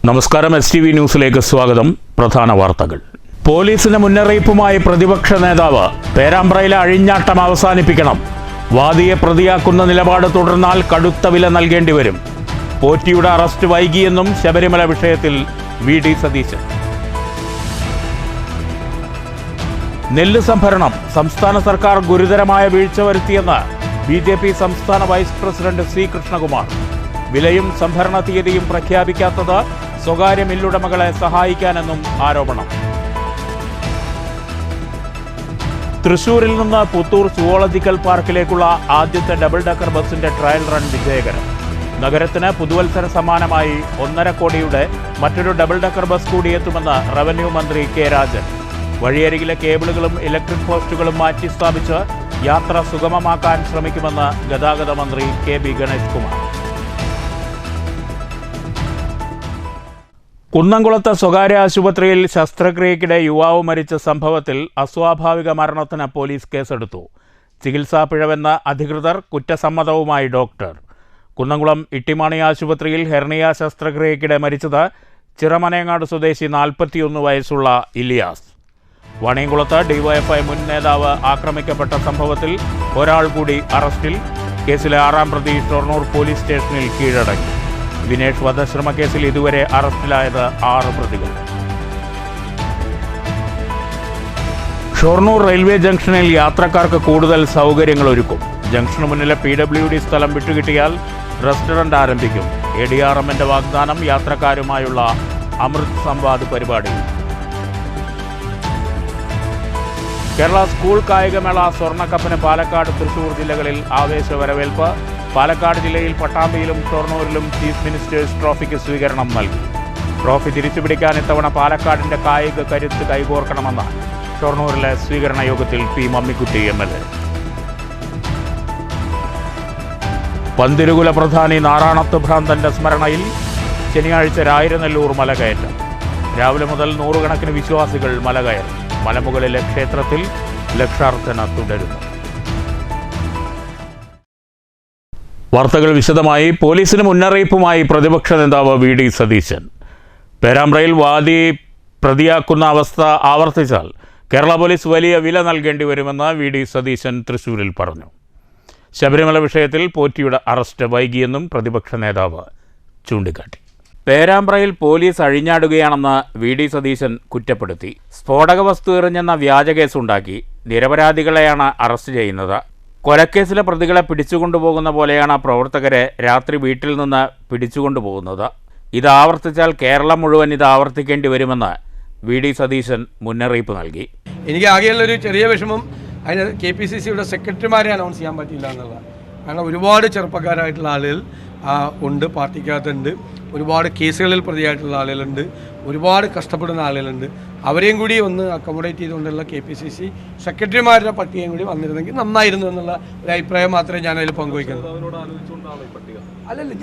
നമസ്കാരം, STV ന്യൂസിലേക്ക് സ്വാഗതം. പ്രധാന വാർത്തകൾ. പോലീസിന് മുന്നറിയിപ്പുമായി പ്രതിപക്ഷ നേതാവ്. പേരാമ്പ്രയിലെ അഴിഞ്ഞാട്ടം അവസാനിപ്പിക്കണം. വാദിയെ പ്രതിയാക്കുന്ന നിലപാട് തുടർന്നാൽ കടുത്ത വില നൽകേണ്ടി വരും. പോറ്റിയുടെ അറസ്റ്റ് വൈകിയെന്നും ശബരിമല വിഷയത്തിൽ VD സതീശൻ. നെല്ല് സംഭരണം. സംസ്ഥാന സർക്കാർ ഗുരുതരമായ വീഴ്ച വരുത്തിയെന്ന് BJP സംസ്ഥാന വൈസ് പ്രസിഡന്റ് C കൃഷ്ണകുമാർ. വിലയും സംഭരണ തീയതിയും പ്രഖ്യാപിക്കാത്തത് സ്വകാര്യ മില്ലുടമകളെ സഹായിക്കാനെന്നും ആരോപണം. തൃശൂരിൽ നിന്ന് പുത്തൂർ സുവോളജിക്കൽ പാർക്കിലേക്കുള്ള ആദ്യത്തെ ഡബിൾ ഡക്കർ ബസിന്റെ ട്രയൽ റൺ വിജയകരം. നഗരത്തിന് പുതുവത്സര സമ്മാനമായി 1.5 കോടിയുടെ മറ്റൊരു ഡബിൾ ഡക്കർ ബസ് കൂടിയെത്തുമെന്ന് റവന്യൂ മന്ത്രി K രാജൻ. വഴിയരികിലെ കേബിളുകളും ഇലക്ട്രിക് പോസ്റ്റുകളും മാറ്റി സ്ഥാപിച്ച് യാത്ര സുഗമമാക്കാൻ ശ്രമിക്കുമെന്ന് ഗതാഗത മന്ത്രി KB ഗണേഷ് കുമാർ. കുന്നംകുളത്ത് സ്വകാര്യ ആശുപത്രിയിൽ ശസ്ത്രക്രിയയ്ക്കിടെ യുവാവ് മരിച്ച സംഭവത്തിൽ അസ്വാഭാവിക മരണത്തിന് പോലീസ് കേസെടുത്തു. ചികിത്സാ പിഴവെന്ന അധികൃതർ, കുറ്റസമ്മതവുമായി ഡോക്ടർ. കുന്നംകുളം ഇട്ടിമാണി ആശുപത്രിയിൽ ഹെർണിയ ശസ്ത്രക്രിയയ്ക്കിടെ മരിച്ചത് ചിറമനേങ്ങാട് സ്വദേശി 41 വയസ്സുള്ള ഇലിയാസ്. വാണിയംകുളത്ത് DYFI മുൻ നേതാവ് ആക്രമിക്കപ്പെട്ട സംഭവത്തിൽ ഒരാൾ കൂടി അറസ്റ്റിൽ. കേസിലെ 6ാം പ്രതി ഷൊർണൂർ പോലീസ് സ്റ്റേഷനിൽ കീഴടങ്ങി. വിനേഷ് വധശ്രമ കേസിൽ ഇതുവരെ അറസ്റ്റിലായത് 6 പ്രതികൾ. ഷൊർണൂർ റെയിൽവേ ജംഗ്ഷനിൽ യാത്രക്കാർക്ക് കൂടുതൽ സൗകര്യങ്ങൾ ഒരുക്കും. ജംഗ്ഷന് മുന്നിലെ PWD സ്ഥലം വിട്ടുകിട്ടിയാൽ റെസ്റ്റോറന്റ് ആരംഭിക്കും. ADRMന്റെ വാഗ്ദാനം യാത്രക്കാരുമായുള്ള അമൃത് സംവാദ് പരിപാടിയിൽ. കേരള സ്കൂൾ കായികമേള സ്വർണ്ണക്കപ്പിന് പാലക്കാട്, തൃശൂർ ജില്ലകളിൽ ആവേശ വരവേൽപ്പ്. പാലക്കാട് ജില്ലയിൽ പട്ടാമ്പിയിലും ഷൊർണൂരിലും ചീഫ് മിനിസ്റ്റേഴ്സ് ട്രോഫിക്ക് സ്വീകരണം നൽകി. ട്രോഫി തിരിച്ചുപിടിക്കാൻ ഇത്തവണ പാലക്കാടിന്റെ കായിക കരുത്ത് കൈകോർക്കണമെന്ന് ഷൊർണൂരിലെ സ്വീകരണ യോഗത്തിൽ P മമ്മിക്കുട്ടി MLA. പന്തിരുകുല പ്രധാനി നാറാണത്ത് ഭ്രാന്തന്റെ സ്മരണയിൽ ശനിയാഴ്ച രായിരനെല്ലൂർ മലകയറ്റം. രാവിലെ മുതൽ നൂറുകണക്കിന് വിശ്വാസികൾ മലകയറും. മലമുകളിലെ ക്ഷേത്രത്തിൽ ലക്ഷാർച്ചന തുടരുന്നു. വാർത്തകൾ വിശദമായി. പോലീസിന് മുന്നറിയിപ്പുമായി പ്രതിപക്ഷ നേതാവ് VD സതീശൻ. പേരാമ്പ്രയിൽ വാദി പ്രതിയാക്കുന്ന അവസ്ഥ ആവർത്തിച്ചാൽ കേരള പോലീസ് വലിയ വില നൽകേണ്ടി വരുമെന്ന് VD സതീശൻ തൃശൂരിൽ പറഞ്ഞു. ശബരിമല വിഷയത്തിൽ പോറ്റിയുടെ അറസ്റ്റ് വൈകിയെന്നും പ്രതിപക്ഷ നേതാവ് ചൂണ്ടിക്കാട്ടി. പേരാമ്പ്രയിൽ പോലീസ് അഴിഞ്ഞാടുകയാണെന്ന് VD സതീശൻ കുറ്റപ്പെടുത്തി. സ്ഫോടക വസ്തു എറിഞ്ഞെന്ന വ്യാജ കേസുണ്ടാക്കി നിരപരാധികളെയാണ് അറസ്റ്റ് ചെയ്യുന്നത്. കൊലക്കേസിലെ പ്രതികളെ പിടിച്ചുകൊണ്ടുപോകുന്ന പോലെയാണ് പ്രവർത്തകരെ രാത്രി വീട്ടിൽ നിന്ന് പിടിച്ചുകൊണ്ടുപോകുന്നത്. ഇത് ആവർത്തിച്ചാൽ കേരളം മുഴുവൻ ഇത് ആവർത്തിക്കേണ്ടി വരുമെന്ന് VD സതീശൻ മുന്നറിയിപ്പ് നൽകി. എനിക്ക് ആകെയുള്ളൊരു ചെറിയ വിഷമം അതിന് KPCCയുടെ സെക്രട്ടറിമാരെ അനൗൺസ് ചെയ്യാൻ പറ്റില്ല എന്നുള്ളതാണ്. കാരണം ഒരുപാട് ചെറുപ്പക്കാരായിട്ടുള്ള ആളുകൾ ഉണ്ട്, പാർട്ടിക്കകത്തുണ്ട്. ഒരുപാട് കേസുകളിൽ പ്രതിയായിട്ടുള്ള ആളുകളുണ്ട്, ഒരുപാട് കഷ്ടപ്പെടുന്ന ആളുകളുണ്ട്. അവരെയും കൂടി ഒന്ന് അക്കോമഡേറ്റ് ചെയ്തുകൊണ്ടുള്ള KPCC സെക്രട്ടറിമാരുടെ പട്ടികയും കൂടി വന്നിരുന്നെങ്കിൽ നന്നായിരുന്നു എന്നുള്ള ഒരു അഭിപ്രായം മാത്രമേ ഞാൻ അതിൽ പങ്കുവയ്ക്കുന്നുള്ളൂ. അല്ലല്ല,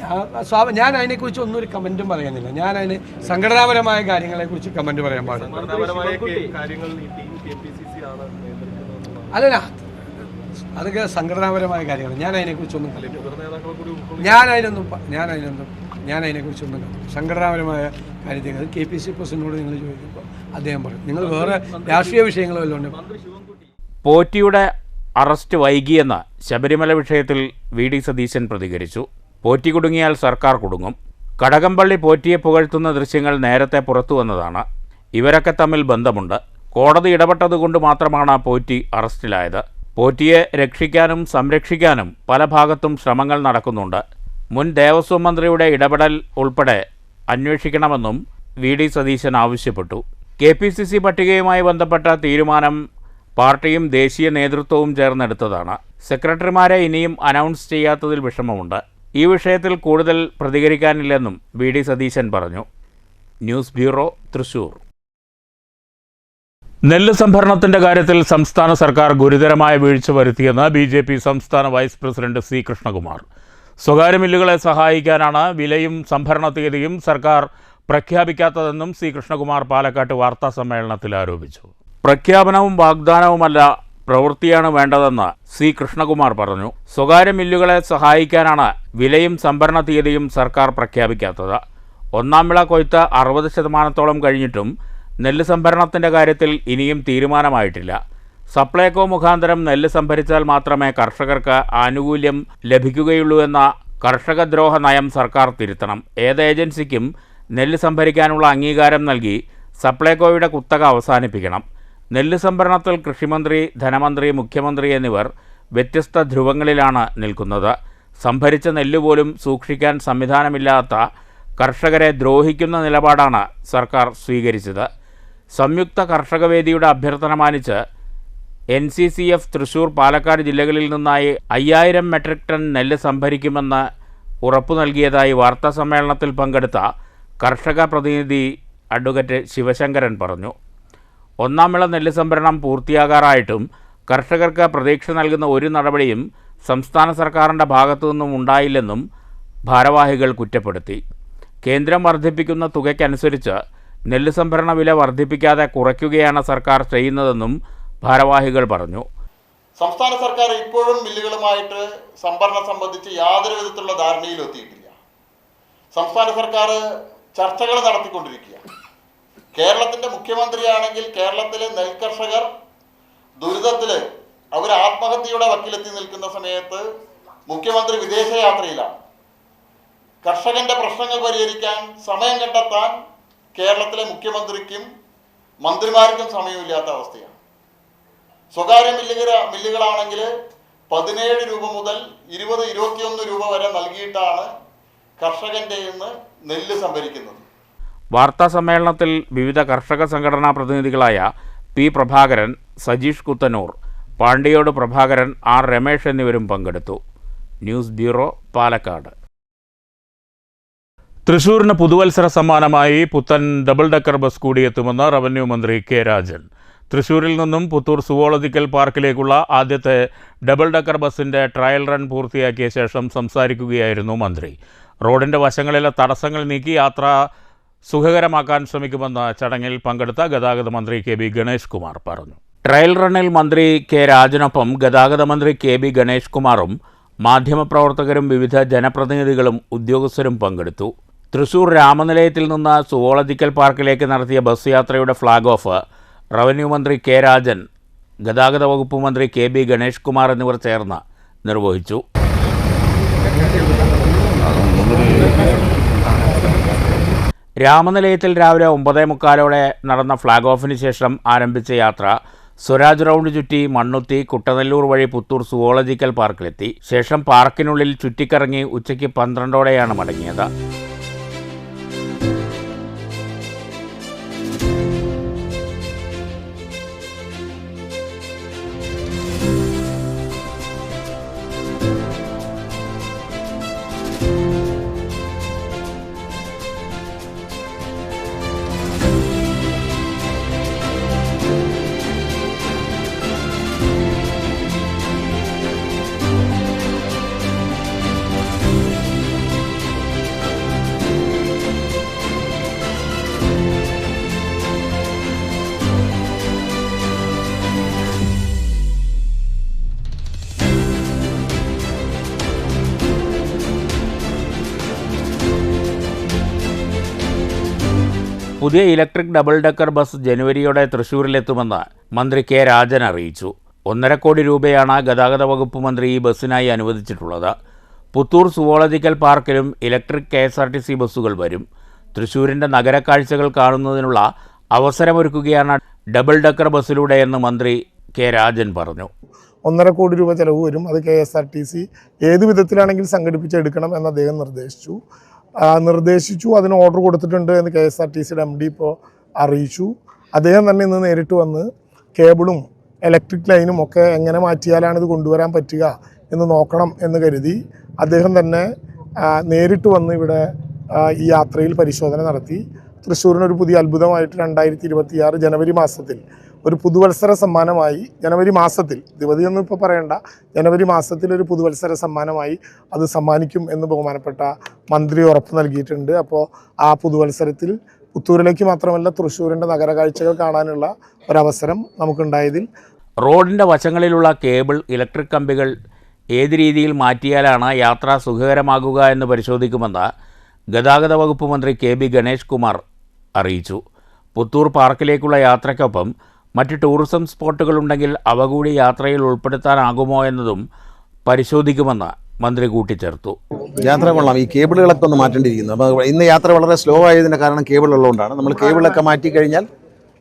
ഞാൻ അതിനെക്കുറിച്ച് ഒന്നും ഒരു കമൻറ്റും പറയുന്നില്ല. ഞാൻ അതിന് സംഘടനാപരമായ കാര്യങ്ങളെക്കുറിച്ച് കമൻറ്റ് പറയാൻ പാടില്ല. അല്ലല്ല, അതൊക്കെ സംഘടനാപരമായ കാര്യങ്ങൾ. ഞാൻ അതിനെക്കുറിച്ചൊന്നും അതിനെക്കുറിച്ചൊന്നും സംഘടനാപരമായ കാര്യത്തിൽ KPCC പ്രസിഡന്റിനോട് നിങ്ങൾ ചോദിക്കുമ്പോൾ അദ്ദേഹം പറയും. നിങ്ങൾ വേറെ രാഷ്ട്രീയ വിഷയങ്ങൾ വല്ലതും. പോറ്റിയുടെ അറസ്റ്റ് വൈകിയെന്ന് ശബരിമല വിഷയത്തിൽ VD സതീശൻ പ്രതികരിച്ചു. പോറ്റി കുടുങ്ങിയാൽ സർക്കാർ കുടുങ്ങും. കടകംപള്ളി പോറ്റിയെ പുകഴ്ത്തുന്ന ദൃശ്യങ്ങൾ നേരത്തെ പുറത്തു വന്നതാണ്. ഇവരൊക്കെ തമ്മിൽ ബന്ധമുണ്ട്. കോടതി ഇടപെട്ടതുകൊണ്ട് മാത്രമാണ് പോറ്റി അറസ്റ്റിലായത്. പോറ്റിയെ രക്ഷിക്കാനും സംരക്ഷിക്കാനും പല ഭാഗത്തും ശ്രമങ്ങൾ നടക്കുന്നുണ്ട്. മുൻ ദേവസ്വം മന്ത്രിയുടെ ഇടപെടൽ ഉൾപ്പെടെ അന്വേഷിക്കണമെന്നും VD സതീശൻ ആവശ്യപ്പെട്ടു. KPCC പട്ടികയുമായി ബന്ധപ്പെട്ട തീരുമാനം പാർട്ടിയും ദേശീയ നേതൃത്വവും ചേർന്നെടുത്തതാണ്. സെക്രട്ടറിമാരെ ഇനിയും അനൗൺസ് ചെയ്യാത്തതിൽ വിഷമമുണ്ട്. ഈ വിഷയത്തിൽ കൂടുതൽ പ്രതികരിക്കാനില്ലെന്നും VD സതീശൻ പറഞ്ഞു. News bureau, Thrissur. നെല്ല് സംഭരണത്തിന്റെ കാര്യത്തിൽ സംസ്ഥാന സർക്കാർ ഗുരുതരമായ വീഴ്ച വരുത്തിയെന്ന് BJP സംസ്ഥാന വൈസ് പ്രസിഡന്റ് C കൃഷ്ണകുമാർ. സ്വകാര്യ മില്ലുകളെ സഹായിക്കാനാണ് വിലയും സംഭരണ തീയതിയും സർക്കാർ പ്രഖ്യാപിക്കാത്തതെന്നും C കൃഷ്ണകുമാർ പാലക്കാട്ട് വാർത്താ സമ്മേളനത്തിൽ ആരോപിച്ചു. പ്രഖ്യാപനവും വാഗ്ദാനവുമല്ല, പ്രവൃത്തിയാണ് വേണ്ടതെന്ന് C കൃഷ്ണകുമാർ പറഞ്ഞു. സ്വകാര്യ മില്ലുകളെ സഹായിക്കാനാണ് വിലയും സംഭരണ തീയതിയും സർക്കാർ പ്രഖ്യാപിക്കാത്തത്. ഒന്നാം വിള കൊയ്ത്ത് 60% കഴിഞ്ഞിട്ടും നെല്ല് സംഭരണത്തിൻ്റെ കാര്യത്തിൽ ഇനിയും തീരുമാനമായിട്ടില്ല. സപ്ലൈകോ മുഖാന്തരം നെല്ല് സംഭരിച്ചാൽ മാത്രമേ കർഷകർക്ക് ആനുകൂല്യം ലഭിക്കുകയുള്ളൂ എന്ന കർഷകദ്രോഹ നയം സർക്കാർ തിരുത്തണം. ഏത് ഏജൻസിക്കും നെല്ല് സംഭരിക്കാനുള്ള അംഗീകാരം നൽകി സപ്ലൈകോയുടെ കുത്തക അവസാനിപ്പിക്കണം. നെല്ല് സംഭരണത്തിൽ കൃഷിമന്ത്രി, ധനമന്ത്രി, മുഖ്യമന്ത്രി എന്നിവർ വ്യത്യസ്ത ധ്രുവങ്ങളിലാണ് നിൽക്കുന്നത്. സംഭരിച്ച നെല്ലുപോലും സൂക്ഷിക്കാൻ സംവിധാനമില്ലാത്ത കർഷകരെ ദ്രോഹിക്കുന്ന നിലപാടാണ് സർക്കാർ സ്വീകരിച്ചത്. സംയുക്ത കർഷകവേദിയുടെ അഭ്യർത്ഥന മാനിച്ച് NCCF തൃശൂർ, പാലക്കാട് ജില്ലകളിൽ നിന്നായി 5000 മെട്രിക് ടൺ നെല്ല് സംഭരിക്കുമെന്ന് ഉറപ്പു നൽകിയതായി വാർത്താസമ്മേളനത്തിൽ പങ്കെടുത്ത കർഷക പ്രതിനിധി അഡ്വക്കേറ്റ് ശിവശങ്കരൻ പറഞ്ഞു. ഒന്നാം വിള നെല്ല് സംഭരണം പൂർത്തിയാകാറായിട്ടും കർഷകർക്ക് പ്രതീക്ഷ നൽകുന്ന ഒരു നടപടിയും സംസ്ഥാന സർക്കാരിൻ്റെ ഭാഗത്തു നിന്നും ഉണ്ടായില്ലെന്നും ഭാരവാഹികൾ കുറ്റപ്പെടുത്തി. കേന്ദ്രം വർദ്ധിപ്പിക്കുന്ന തുകയ്ക്കനുസരിച്ച് നെല്ല് സംഭരണ വില വർദ്ധിപ്പിക്കാതെ കുറയ്ക്കുകയാണ് സർക്കാർ ചെയ്യുന്നതെന്നും ഭാരവാഹികൾ പറഞ്ഞു. സംസ്ഥാന സർക്കാർ ഇപ്പോഴും മില്ലുകളുമായിട്ട് സംഭരണം സംബന്ധിച്ച് യാതൊരു വിധത്തിലുള്ള ധാരണയിലെത്തിയിട്ടില്ല. സംസ്ഥാന സർക്കാർ ചർച്ചകൾ നടത്തിക്കൊണ്ടിരിക്കുക. കേരളത്തിൻ്റെ മുഖ്യമന്ത്രിയാണെങ്കിൽ കേരളത്തിലെ നെൽകർഷകർ ദുരിതത്തിൽ അവർ ആത്മഹത്യയുടെ വക്കിലെത്തി നിൽക്കുന്ന സമയത്ത് മുഖ്യമന്ത്രി വിദേശയാത്രയിലാണ്. കർഷകന്റെ പ്രശ്നങ്ങൾ പരിഹരിക്കാൻ സമയം കണ്ടെത്താൻ കേരളത്തിലെ മുഖ്യമന്ത്രിക്കും മന്ത്രിമാർക്കും സമയമില്ലാത്ത അവസ്ഥയാണ്. സ്വകാര്യ മില്ലുകളാണെങ്കിൽ 17 രൂപ മുതൽ 20-21 രൂപ വരെ നൽകിയിട്ടാണ് കർഷകന്റെ നിന്ന് നെല്ല് സംഭരിക്കുന്നത്. വാർത്താ സമ്മേളനത്തിൽ വിവിധ കർഷക സംഘടനാ പ്രതിനിധികളായ P. പ്രഭാകരൻ, സജീഷ് കുത്തനൂർ, പാണ്ടിയോട് പ്രഭാകരൻ, R. രമേശ് എന്നിവരും പങ്കെടുത്തു. News bureau, Palakkad. തൃശൂരിന് പുതുവത്സര സമ്മാനമായി പുത്തൻ ഡബിൾ ഡെക്കർ ബസ് കൂടിയെത്തുമെന്ന് റവന്യൂ മന്ത്രി K. രാജൻ. തൃശൂരിൽ നിന്നും പുത്തൂർ സുവോളജിക്കൽ പാർക്കിലേക്കുള്ള ആദ്യത്തെ ഡബിൾ ഡെക്കർ ബസിൻ്റെ ട്രയൽ റൺ പൂർത്തിയാക്കിയ ശേഷം സംസാരിക്കുകയായിരുന്നു മന്ത്രി. റോഡിൻ്റെ വശങ്ങളിലെ തടസ്സങ്ങൾ നീക്കി യാത്ര സുഖകരമാക്കാൻ ശ്രമിക്കുമെന്ന് ചടങ്ങിൽ പങ്കെടുത്ത ഗതാഗത മന്ത്രി KB ഗണേഷ് കുമാർ പറഞ്ഞു. ട്രയൽ റണ്ണിൽ മന്ത്രി K. രാജനൊപ്പം ഗതാഗത മന്ത്രി KB ഗണേഷ് കുമാറും മാധ്യമപ്രവർത്തകരും വിവിധ ജനപ്രതിനിധികളും ഉദ്യോഗസ്ഥരും പങ്കെടുത്തു. തൃശൂർ രാമനിലയത്തിൽ നിന്ന് സുവോളജിക്കൽ പാർക്കിലേക്ക് നടത്തിയ ബസ് യാത്രയുടെ ഫ്ളാഗ് ഓഫ് റവന്യൂ മന്ത്രി K. രാജൻ, ഗതാഗത വകുപ്പ് മന്ത്രി KB ഗണേഷ് കുമാർ എന്നിവർ ചേർന്ന് നിർവഹിച്ചു. രാമനിലയത്തിൽ രാവിലെ 9:45 നടന്ന ഫ്ളാഗ് ഓഫിന് ശേഷം ആരംഭിച്ച യാത്ര സ്വരാജ് റൗണ്ട് ചുറ്റി മണ്ണുത്തി, കുട്ടനെല്ലൂർ വഴി പുത്തൂർ സുവോളജിക്കൽ പാർക്കിലെത്തി. ശേഷം പാർക്കിനുള്ളിൽ ചുറ്റിക്കറങ്ങി ഉച്ചയ്ക്ക് 12:00 മടങ്ങിയത്. പുതിയ ഇലക്ട്രിക് ഡബിൾ ഡെക്കർ ബസ് ജനുവരിയോടെ തൃശ്ശൂരിലെത്തുമെന്ന് മന്ത്രി K. രാജൻ അറിയിച്ചു. 1.5 കോടി രൂപയാണ് ഗതാഗത വകുപ്പ് മന്ത്രി ഈ ബസ്സിനായി അനുവദിച്ചിട്ടുള്ളത്. പുത്തൂർ സുവോളജിക്കൽ പാർക്കിലും ഇലക്ട്രിക് KSRTC ബസ്സുകൾ വരും. തൃശ്ശൂരിൻ്റെ നഗരക്കാഴ്ചകൾ കാണുന്നതിനുള്ള അവസരമൊരുക്കുകയാണ് ഡബിൾ ഡെക്കർ ബസ്സിലൂടെ എന്ന് മന്ത്രി K. രാജൻ പറഞ്ഞു. 1.5 കോടി രൂപ ചിലവ് വരും. അത് KSRTC ഏത് വിധത്തിലാണെങ്കിൽ സംഘടിപ്പിച്ചെടുക്കണം എന്ന് അദ്ദേഹം നിർദ്ദേശിച്ചു. അതിന് ഓർഡർ കൊടുത്തിട്ടുണ്ട് എന്ന് KSRTCയുടെ MD ഇപ്പോൾ അറിയിച്ചു. അദ്ദേഹം തന്നെ ഇന്ന് നേരിട്ട് വന്ന് കേബിളും ഇലക്ട്രിക് ലൈനും ഒക്കെ എങ്ങനെ മാറ്റിയാലാണ് ഇത് കൊണ്ടുവരാൻ പറ്റുക എന്ന് നോക്കണം എന്ന് കരുതി അദ്ദേഹം തന്നെ നേരിട്ട് വന്ന് ഇവിടെ ഈ യാത്രയിൽ പരിശോധന നടത്തി. തൃശ്ശൂരിനൊരു പുതിയ അത്ഭുതമായിട്ട് 2026 ജനുവരി മാസത്തിൽ ഒരു പുതുവത്സര സമ്മാനമായി, ജനുവരി മാസത്തിൽ, ദിവതിയൊന്നും ഇപ്പോൾ പറയണ്ട, ജനുവരി മാസത്തിൽ ഒരു പുതുവത്സര സമ്മാനമായി അത് സമ്മാനിക്കും എന്ന് ബഹുമാനപ്പെട്ട മന്ത്രി ഉറപ്പ് നൽകിയിട്ടുണ്ട്. അപ്പോൾ ആ പുതുവത്സരത്തിൽ പുത്തൂരിലേക്ക് മാത്രമല്ല തൃശ്ശൂരിൻ്റെ നഗരകാഴ്ചകൾ കാണാനുള്ള ഒരവസരം നമുക്കുണ്ടായതിൽ റോഡിൻ്റെ വശങ്ങളിലുള്ള കേബിൾ, ഇലക്ട്രിക് കമ്പികൾ ഏത് രീതിയിൽ മാറ്റിയാലാണ് യാത്ര സുഖകരമാകുക എന്ന് പരിശോധിക്കുമെന്ന് ഗതാഗത വകുപ്പ് മന്ത്രി കെ ബി ഗണേഷ് കുമാർ അറിയിച്ചു. പുത്തൂർ പാർക്കിലേക്കുള്ള യാത്രയ്ക്കൊപ്പം മറ്റ് ടൂറിസം സ്പോട്ടുകളുണ്ടെങ്കിൽ അവ കൂടി യാത്രയിൽ ഉൾപ്പെടുത്താനാകുമോ എന്നതും പരിശോധിക്കുമെന്ന് മന്ത്രി കൂട്ടിച്ചേർത്തു. യാത്ര കൊള്ളാം. ഈ കേബിളുകളൊക്കെ ഒന്ന് മാറ്റേണ്ടിയിരിക്കുന്നു. അപ്പോൾ ഇന്ന് യാത്ര വളരെ സ്ലോ ആയതിൻ്റെ കാരണം കേബിൾ ഉള്ളതുകൊണ്ടാണ്. നമ്മൾ കേബിളൊക്കെ മാറ്റി കഴിഞ്ഞാൽ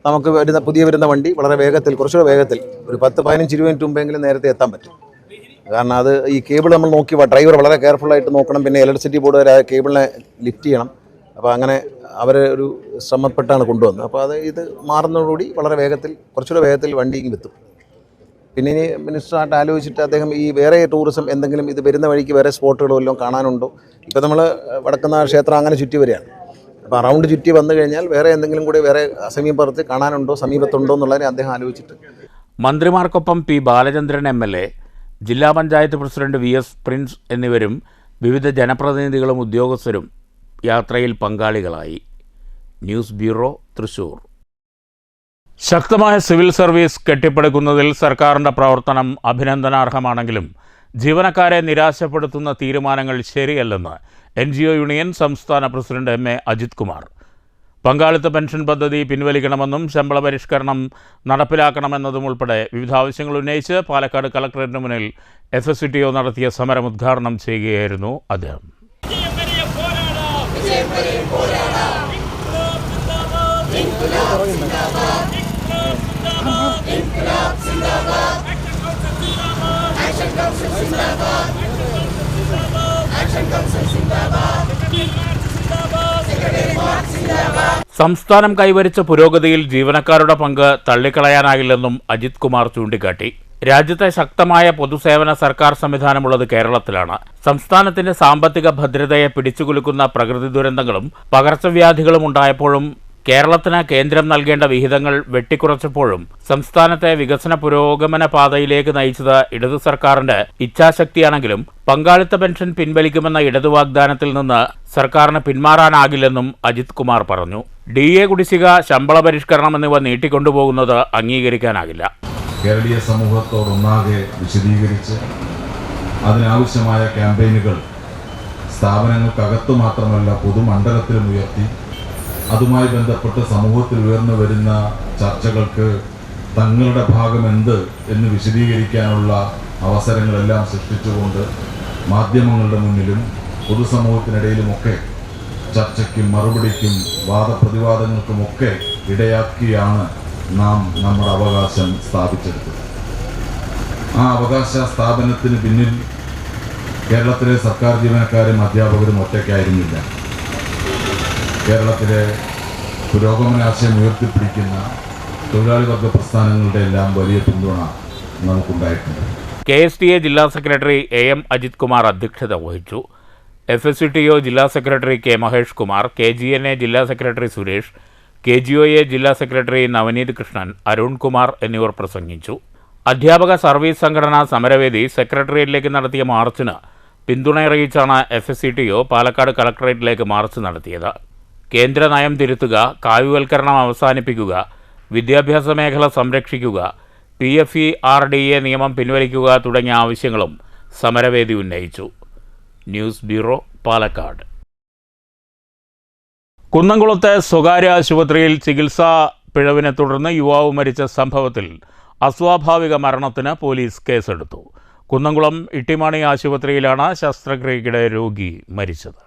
നമുക്ക് വരുന്ന വണ്ടി വളരെ വേഗത്തിൽ, കുറച്ചുകൂടെ വേഗത്തിൽ, ഒരു 10-15 മിനിറ്റ് മുമ്പെങ്കിലും നേരത്തെ എത്താൻ പറ്റും. കാരണം അത് ഈ കേബിൾ നമ്മൾ നോക്കി ഡ്രൈവർ വളരെ കെയർഫുള്ളായിട്ട് നോക്കണം. പിന്നെ ഇലക്ട്രിസിറ്റി ബോർഡ് കേബിളിനെ ലിഫ്റ്റ് ചെയ്യണം. അപ്പോൾ അങ്ങനെ അവർ ഒരു ശ്രമപ്പെട്ടാണ് കൊണ്ടുവന്നത്. അപ്പോൾ ഇത് മാറുന്നതോടുകൂടി വളരെ വേഗത്തിൽ, കുറച്ചുകൂടെ വേഗത്തിൽ വണ്ടി എത്തും. പിന്നെ ഇനി മിനിസ്റ്ററായിട്ട് ആലോചിച്ചിട്ട് അദ്ദേഹം ഈ വേറെ ടൂറിസം എന്തെങ്കിലും ഇത് വരുന്ന വഴിക്ക് വേറെ സ്പോട്ടുകളോ എല്ലാം കാണാനുണ്ടോ. ഇപ്പോൾ നമ്മൾ വടക്കുന്നാഥ ക്ഷേത്രം അങ്ങനെ ചുറ്റി വരികയാണ്. അപ്പോൾ റൗണ്ട് ചുറ്റി വന്നു കഴിഞ്ഞാൽ വേറെ എന്തെങ്കിലും കൂടി വേറെ സമീപത്ത് കാണാനുണ്ടോ, സമീപത്തുണ്ടോ എന്നുള്ളതിനെ അദ്ദേഹം ആലോചിച്ചിട്ട്. മന്ത്രിമാർക്കൊപ്പം പി ബാലചന്ദ്രൻ MLA, ജില്ലാ പഞ്ചായത്ത് പ്രസിഡന്റ് VS പ്രിൻസ് എന്നിവരും വിവിധ ജനപ്രതിനിധികളും ഉദ്യോഗസ്ഥരും യാത്രയിൽ പങ്കാളികളായി. News bureau, Thrissur. ശക്തമായ സിവിൽ സർവീസ് കെട്ടിപ്പടുക്കുന്നതിൽ സർക്കാരിൻ്റെ പ്രവർത്തനം അഭിനന്ദനാർഹമാണെങ്കിലും ജീവനക്കാരെ നിരാശപ്പെടുത്തുന്ന തീരുമാനങ്ങൾ ശരിയല്ലെന്ന് NGO യൂണിയൻ സംസ്ഥാന പ്രസിഡന്റ് MA അജിത് കുമാർ. പങ്കാളിത്ത പെൻഷൻ പദ്ധതി പിൻവലിക്കണമെന്നും ശമ്പള പരിഷ്കരണം നടപ്പിലാക്കണമെന്നതും ഉൾപ്പെടെ വിവിധ ആവശ്യങ്ങൾ ഉന്നയിച്ച് പാലക്കാട് കളക്ടറേറ്റിന് മുന്നിൽ FSCTO നടത്തിയ സമരം ഉദ്ഘാടനം ചെയ്യുകയായിരുന്നു അദ്ദേഹം. സംസ്ഥാനം കൈവരിച്ച പുരോഗതിയിൽ ജീവനക്കാരുടെ പങ്ക് തള്ളിക്കളയാനാകില്ലെന്നും അജിത് കുമാർ ചൂണ്ടിക്കാട്ടി. രാജ്യത്തെ ശക്തമായ പൊതുസേവന സർക്കാർ സംവിധാനമുള്ളത് കേരളത്തിലാണ്. സംസ്ഥാനത്തിന്റെ സാമ്പത്തിക ഭദ്രതയെ പിടിച്ചുകുലുക്കുന്ന പ്രകൃതി ദുരന്തങ്ങളും പകർച്ചവ്യാധികളും ഉണ്ടായപ്പോഴും കേരളത്തിന് കേന്ദ്രം നൽകേണ്ട വിഹിതങ്ങൾ വെട്ടിക്കുറച്ചപ്പോഴും സംസ്ഥാനത്തെ വികസന പുരോഗമന പാതയിലേക്ക് നയിച്ചത് ഇടതു സർക്കാരിന്റെ ഇച്ഛാശക്തിയാണെങ്കിലും പങ്കാളിത്ത പെൻഷൻ പിൻവലിക്കുമെന്ന ഇടതു വാഗ്ദാനത്തിൽ നിന്ന് സർക്കാരിന് പിന്മാറാനാകില്ലെന്നും അജിത് കുമാർ പറഞ്ഞു. DA കുടിശ്ശിക, ശമ്പള പരിഷ്കരണം എന്നിവ നീട്ടിക്കൊണ്ടുപോകുന്നത് അംഗീകരിക്കാനാകില്ല. കേരളീയ സമൂഹത്തോടൊന്നാകെ വിശദീകരിച്ച് അതിനാവശ്യമായ ക്യാമ്പയിനുകൾ സ്ഥാപനങ്ങൾക്കകത്തു മാത്രമല്ല പൊതുമണ്ഡലത്തിലും ഉയർത്തി അതുമായി ബന്ധപ്പെട്ട് സമൂഹത്തിൽ ഉയർന്നു വരുന്ന ചർച്ചകൾക്ക് തങ്ങളുടെ ഭാഗം എന്ത് എന്ന് വിശദീകരിക്കാനുള്ള അവസരങ്ങളെല്ലാം സൃഷ്ടിച്ചുകൊണ്ട് മാധ്യമങ്ങളുടെ മുന്നിലും പൊതുസമൂഹത്തിനിടയിലുമൊക്കെ ചർച്ചയ്ക്കും മറുപടിക്കും വാദപ്രതിവാദങ്ങൾക്കുമൊക്കെ ഇടയാക്കിയാണ് നാം നമ്മുടെ അവകാശം സ്ഥാപിച്ചെടുത്തത്. ആ അവകാശ സ്ഥാപനത്തിന് പിന്നിൽ കേരളത്തിലെ സർക്കാർ ജീവനക്കാരും അധ്യാപകരും ഒറ്റയ്ക്കായിരുന്നില്ല. കേരളത്തിലെ പുരോഗമനാശയം ഉയർത്തിപ്പിടിക്കുന്ന തൊഴിലാളി വർഗ പ്രസ്ഥാനങ്ങളുടെ എല്ലാം വലിയ പിന്തുണ നമുക്കുണ്ടായിട്ടുണ്ട്. KSTA ജില്ലാ സെക്രട്ടറി AM അജിത് കുമാർ അധ്യക്ഷത വഹിച്ചു. FSCTO ജില്ലാ secretary K Mahesh Kumar, KGNA ജില്ലാ സെക്രട്ടറി സുരേഷ്, KGOA ജില്ലാ സെക്രട്ടറി നവനീത് കൃഷ്ണൻ, അരുൺ കുമാർ എന്നിവർ പ്രസംഗിച്ചു. അധ്യാപക സർവീസ് സംഘടനാ സമരവേദി സെക്രട്ടേറിയറ്റിലേക്ക് നടത്തിയ മാർച്ചിന് പിന്തുണയറിയിച്ചാണ് FSCTO പാലക്കാട് കളക്ടറേറ്റിലേക്ക് മാർച്ച് നടത്തിയത്. കേന്ദ്ര നയം തിരുത്തുക, കാവ്യവൽക്കരണം അവസാനിപ്പിക്കുക, വിദ്യാഭ്യാസ മേഖല സംരക്ഷിക്കുക, PFE-RDA നിയമം പിൻവലിക്കുക തുടങ്ങിയ ആവശ്യങ്ങളും സമരവേദി ഉന്നയിച്ചു. News bureau, Palakkad. കുന്നംകുളത്തെ സ്വകാര്യ ആശുപത്രിയിൽ ചികിത്സാ പിഴവിനെ തുടർന്ന് യുവാവ് മരിച്ച സംഭവത്തിൽ അസ്വാഭാവിക മരണത്തിന് പോലീസ് കേസെടുത്തു. കുന്നംകുളം ഇട്ടിമാണി ആശുപത്രിയിലാണ് ശസ്ത്രക്രിയയ്ക്കിടെ രോഗി മരിച്ചത്.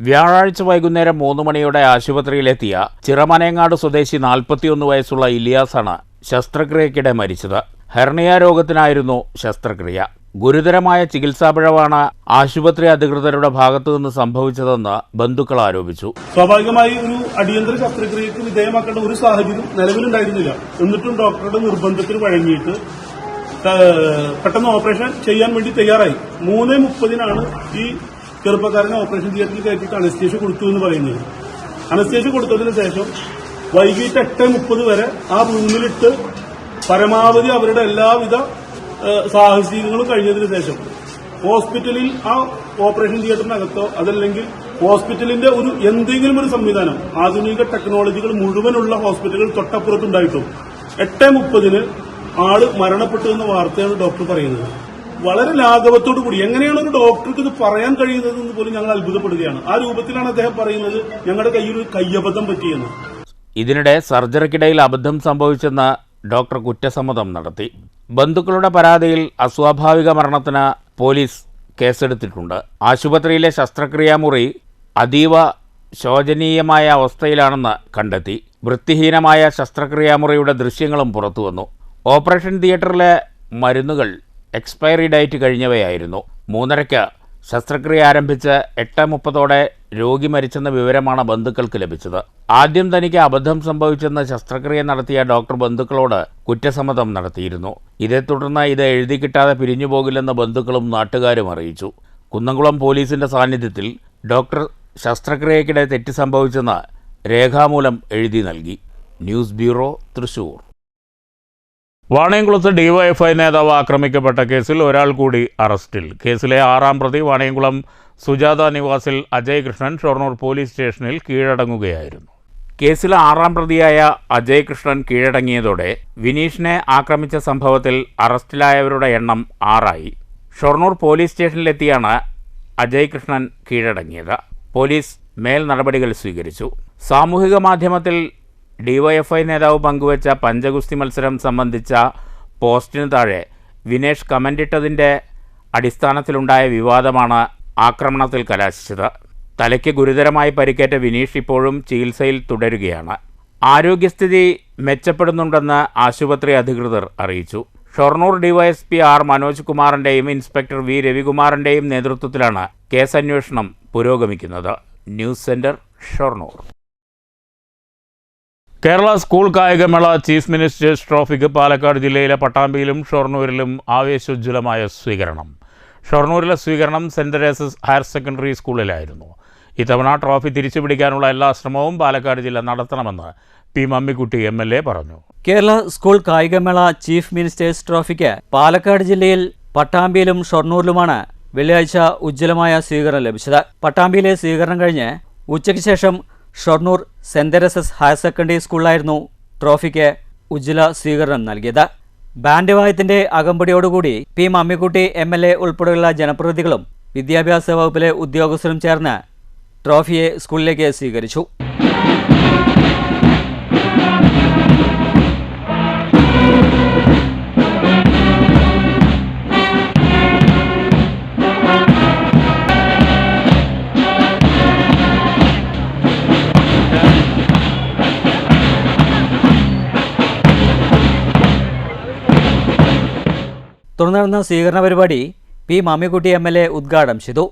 വ്യാഴാഴ്ച വൈകുന്നേരം 3 മണിയോടെ ആശുപത്രിയിലെത്തിയ ചിറമനേങ്ങാട് സ്വദേശി 41 വയസ്സുള്ള ഇലിയാസാണ് ശസ്ത്രക്രിയയ്ക്കിടെ മരിച്ചത്. ഹെർണിയ രോഗത്തിനായിരുന്നു ശസ്ത്രക്രിയ. ഗുരുതരമായ ചികിത്സാ പിഴവാണ് ആശുപത്രി അധികൃതരുടെ ഭാഗത്തുനിന്ന് സംഭവിച്ചതെന്ന് ബന്ധുക്കൾ ആരോപിച്ചു. സ്വാഭാവികമായി ഒരു അടിയന്തര ശസ്ത്രക്രിയക്ക് വിധേയമാക്കേണ്ട ഒരു സാഹചര്യം നിലവിലുണ്ടായിരുന്നില്ല. എന്നിട്ടും ഡോക്ടറുടെ നിർബന്ധത്തിന് വഴങ്ങിയിട്ട് പെട്ടെന്ന് ഓപ്പറേഷൻ ചെയ്യാൻ വേണ്ടി തയ്യാറായി. 3:30 ഈ ചെറുപ്പക്കാരനെ ഓപ്പറേഷൻ തിയേറ്ററിൽ കയറ്റിയിട്ട് അനസ്തേഷ്യ കൊടുത്തു എന്ന് പറയുന്നത്. അനസ്തേഷ്യ കൊടുത്തതിന് ശേഷം വൈകിട്ട് 8:30 വരെ ആ റൂമിലിട്ട് പരമാവധി അവരുടെ എല്ലാവിധ സാഹസികങ്ങളും കഴിഞ്ഞതിന് ശേഷം ഹോസ്പിറ്റലിൽ ആ ഓപ്പറേഷൻ തിയേറ്ററിനകത്തോ അതല്ലെങ്കിൽ ഹോസ്പിറ്റലിന്റെ എന്തെങ്കിലും ഒരു സംവിധാനം, ആധുനിക ടെക്നോളജികൾ മുഴുവനുള്ള ഹോസ്പിറ്റലുകൾ തൊട്ടപ്പുറത്തുണ്ടായിട്ടും 8:30 ആള് മരണപ്പെട്ടു എന്ന വാർത്തയാണ് ഡോക്ടർ പറയുന്നത്. വളരെ ലാഘവത്തോടു കൂടി എങ്ങനെയാണ് ഒരു ഡോക്ടർക്ക് ഇത് പറയാൻ കഴിയുന്നതെന്ന് പോലും ഞങ്ങൾ അത്ഭുതപ്പെടുകയാണ്. ആ രൂപത്തിലാണ് അദ്ദേഹം പറയുന്നത് ഞങ്ങളുടെ കയ്യിൽ ഒരു കയ്യബദ്ധം പറ്റിയെന്ന്. ഇതിനിടെ സർജറിക്കിടയിൽ അബദ്ധം സംഭവിച്ചെന്ന് ഡോക്ടർ കുറ്റസമ്മതം നടത്തി. ബന്ധുക്കളുടെ പരാതിയിൽ അസ്വാഭാവിക മരണത്തിന് പോലീസ് കേസെടുത്തിട്ടുണ്ട്. ആശുപത്രിയിലെ ശസ്ത്രക്രിയാമുറി അതീവ ശോചനീയമായ അവസ്ഥയിലാണെന്ന് കണ്ടെത്തി. വൃത്തിഹീനമായ ശസ്ത്രക്രിയാമുറിയുടെ ദൃശ്യങ്ങളും പുറത്തുവന്നു. ഓപ്പറേഷൻ തിയേറ്ററിലെ മരുന്നുകൾ എക്സ്പയറി ഡേറ്റ് കഴിഞ്ഞവയായിരുന്നു. 3:30 ശസ്ത്രക്രിയ ആരംഭിച്ച് 8:30 രോഗി മരിച്ചെന്ന വിവരമാണ് ബന്ധുക്കൾക്ക് ലഭിച്ചത്. ആദ്യം തനിക്ക് അബദ്ധം സംഭവിച്ചെന്ന് ശസ്ത്രക്രിയ നടത്തിയ ഡോക്ടർ ബന്ധുക്കളോട് കുറ്റസമ്മതം നടത്തിയിരുന്നു. ഇതേ തുടർന്ന് ഇത് എഴുതി കിട്ടാതെ പിരിഞ്ഞുപോകില്ലെന്ന് ബന്ധുക്കളും നാട്ടുകാരും അറിയിച്ചു. കുന്നംകുളം പോലീസിന്റെ സാന്നിധ്യത്തിൽ ഡോക്ടർ ശസ്ത്രക്രിയയ്ക്കിടെ തെറ്റ് സംഭവിച്ചെന്ന് രേഖാമൂലം എഴുതി നൽകി. News bureau, Thrissur. വാണിയംകുളത്ത് ഡിവൈഎഫ്ഐ നേതാവ് ആക്രമിക്കപ്പെട്ട കേസിൽ ഒരാൾ കൂടി അറസ്റ്റിൽ. കേസിലെ 6ാം പ്രതി വാണിയംകുളം സുജാത നിവാസിൽ അജയ് കൃഷ്ണൻ ഷൊർണൂർ പോലീസ് സ്റ്റേഷനിൽ കീഴടങ്ങുകയായിരുന്നു. കേസിൽ 6ാം പ്രതിയായ അജയ് കൃഷ്ണൻ കീഴടങ്ങിയതോടെ വിനീഷിനെ ആക്രമിച്ച സംഭവത്തിൽ അറസ്റ്റിലായവരുടെ എണ്ണം 6ആയി. ഷൊർണൂർ പോലീസ് സ്റ്റേഷനിലെത്തിയാണ് അജയ് കൃഷ്ണൻ കീഴടങ്ങിയത്. പോലീസ് മേൽ നടപടികൾ സ്വീകരിച്ചു. സാമൂഹിക മാധ്യമത്തിൽ ഡിവൈഎഫ്ഐ നേതാവ് പങ്കുവച്ച പഞ്ചഗുസ്തി മത്സരം സംബന്ധിച്ച പോസ്റ്റിന് താഴെ വിനേഷ് കമന്റിട്ടതിൻ്റെ അടിസ്ഥാനത്തിലുണ്ടായ വിവാദമാണ് ആക്രമണത്തിൽ കലാശിച്ചത്. തലയ്ക്ക് ഗുരുതരമായി പരിക്കേറ്റ വിനീഷ് ഇപ്പോഴും ചികിത്സയിൽ തുടരുകയാണ്. ആരോഗ്യസ്ഥിതി മെച്ചപ്പെടുന്നുണ്ടെന്ന് ആശുപത്രി അധികൃതർ അറിയിച്ചു. ഷൊർണൂർ ഡിവൈഎസ്പി ആർ മനോജ് കുമാറിൻ്റെയും ഇൻസ്പെക്ടർ വി രവികുമാറിൻ്റെയും നേതൃത്വത്തിലാണ് കേസന്വേഷണം പുരോഗമിക്കുന്നത്. News centre, Shoranur. Kerala school കായികമേള ചീഫ് മിനിസ്റ്റേഴ്സ് ട്രോഫിക്ക് പാലക്കാട് ജില്ലയിലെ പട്ടാമ്പിയിലും ഷൊർണൂരിലും ആവേശോജ്വലമായ സ്വീകരണം. ഷൊർണൂരിലെ സ്വീകരണം സെന്റ് തെരേസസ് ഹയർ സെക്കൻഡറി സ്കൂളിലായിരുന്നു. ഇത്തവണ ട്രോഫി തിരിച്ചുപിടിക്കാനുള്ള എല്ലാ ശ്രമവും പാലക്കാട് ജില്ല നടത്തണമെന്ന് പി മമ്മിക്കുട്ടി MLA പറഞ്ഞു. കേരള സ്കൂൾ കായികമേള ചീഫ് മിനിസ്റ്റേഴ്സ് ട്രോഫിക്ക് പാലക്കാട് ജില്ലയിൽ പട്ടാമ്പിയിലും ഷൊർണൂരിലുമാണ് വെള്ളിയാഴ്ച ഉജ്ജ്വലമായ സ്വീകരണം ലഭിച്ചത്. പട്ടാമ്പിയിലെ സ്വീകരണം കഴിഞ്ഞ് ഉച്ചയ്ക്ക് ശേഷം Shoranur Saint Teresa's higher secondary സ്കൂളിലായിരുന്നു ട്രോഫിക്ക് ഉജ്ജ്വല സ്വീകരണം നൽകിയത്. ബാൻഡ് വായത്തിന്റെ അകമ്പടിയോടുകൂടി പി മമ്മിക്കുട്ടി MLA ഉൾപ്പെടെയുള്ള ജനപ്രതിനിധികളും വിദ്യാഭ്യാസ വകുപ്പിലെ ഉദ്യോഗസ്ഥരും ചേർന്ന് ട്രോഫിയെ സ്കൂളിലേക്ക് സ്വീകരിച്ചു. തുടർന്ന് നടന്ന സ്വീകരണ പരിപാടി പി മമ്മിക്കുട്ടി MLA ഉദ്ഘാടനം ചെയ്തു.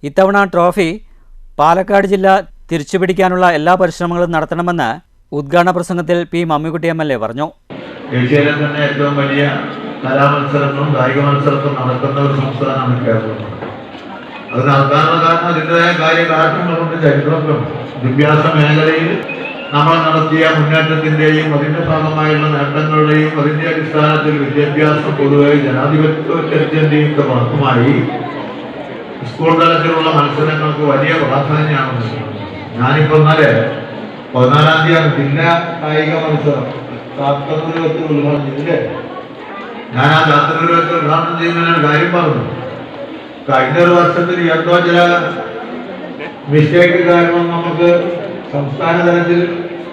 ഇത്തവണ ട്രോഫി പാലക്കാട് ജില്ല തിരിച്ചുപിടിക്കാനുള്ള എല്ലാ പരിശ്രമങ്ങളും നടത്തണമെന്ന് ഉദ്ഘാടന പ്രസംഗത്തിൽ പി മമ്മിക്കുട്ടി MLA പറഞ്ഞു. ഏഷ്യയിലെ തന്നെ ഏറ്റവും വലിയ കലാമത്സരങ്ങളും കായിക മത്സരങ്ങളും നടക്കുന്ന ഒരു സംസ്ഥാനമാണ് കേരളം. അത് നടത്താനുള്ള കാരണം അതിൻ്റെതായ കാര്യകാരണങ്ങളുണ്ട്, ചരിത്രങ്ങളും. വിദ്യാഭ്യാസ മേഖലയിൽ നമ്മൾ നടത്തിയ മുന്നേറ്റത്തിൻ്റെയും അതിൻ്റെ ഭാഗമായുള്ള നേട്ടങ്ങളുടെയും അതിൻ്റെ അടിസ്ഥാനത്തിൽ വിദ്യാഭ്യാസം പൊതുവെ ജനാധിപത്യത്തിൻ്റെയും ഒക്കെ ഭാഗമായി സ്കൂൾ തലത്തിലുള്ള മത്സരങ്ങൾക്ക് വലിയ പ്രാധാന്യമാണ്. ഞാനിപ്പോൾ ഇന്നലെ 14-ാം തീയതി ജില്ലാ കായിക മത്സരം ശാസ്ത്രപുരത്തിൽ ഉദ്ഘാടനം ചെയ്തില്ലേ? ഞാൻ ആ ശാസ്ത്രപുരത്തിൽ ഉദ്ഘാടനം ചെയ്യുന്നതിനാണ് കാര്യം പറഞ്ഞു. കഴിഞ്ഞ ഒരു വർഷത്തിൽ എന്തോ ചില മിസ്റ്റേക്ക് കാരണം നമുക്ക് സംസ്ഥാന തലത്തിൽ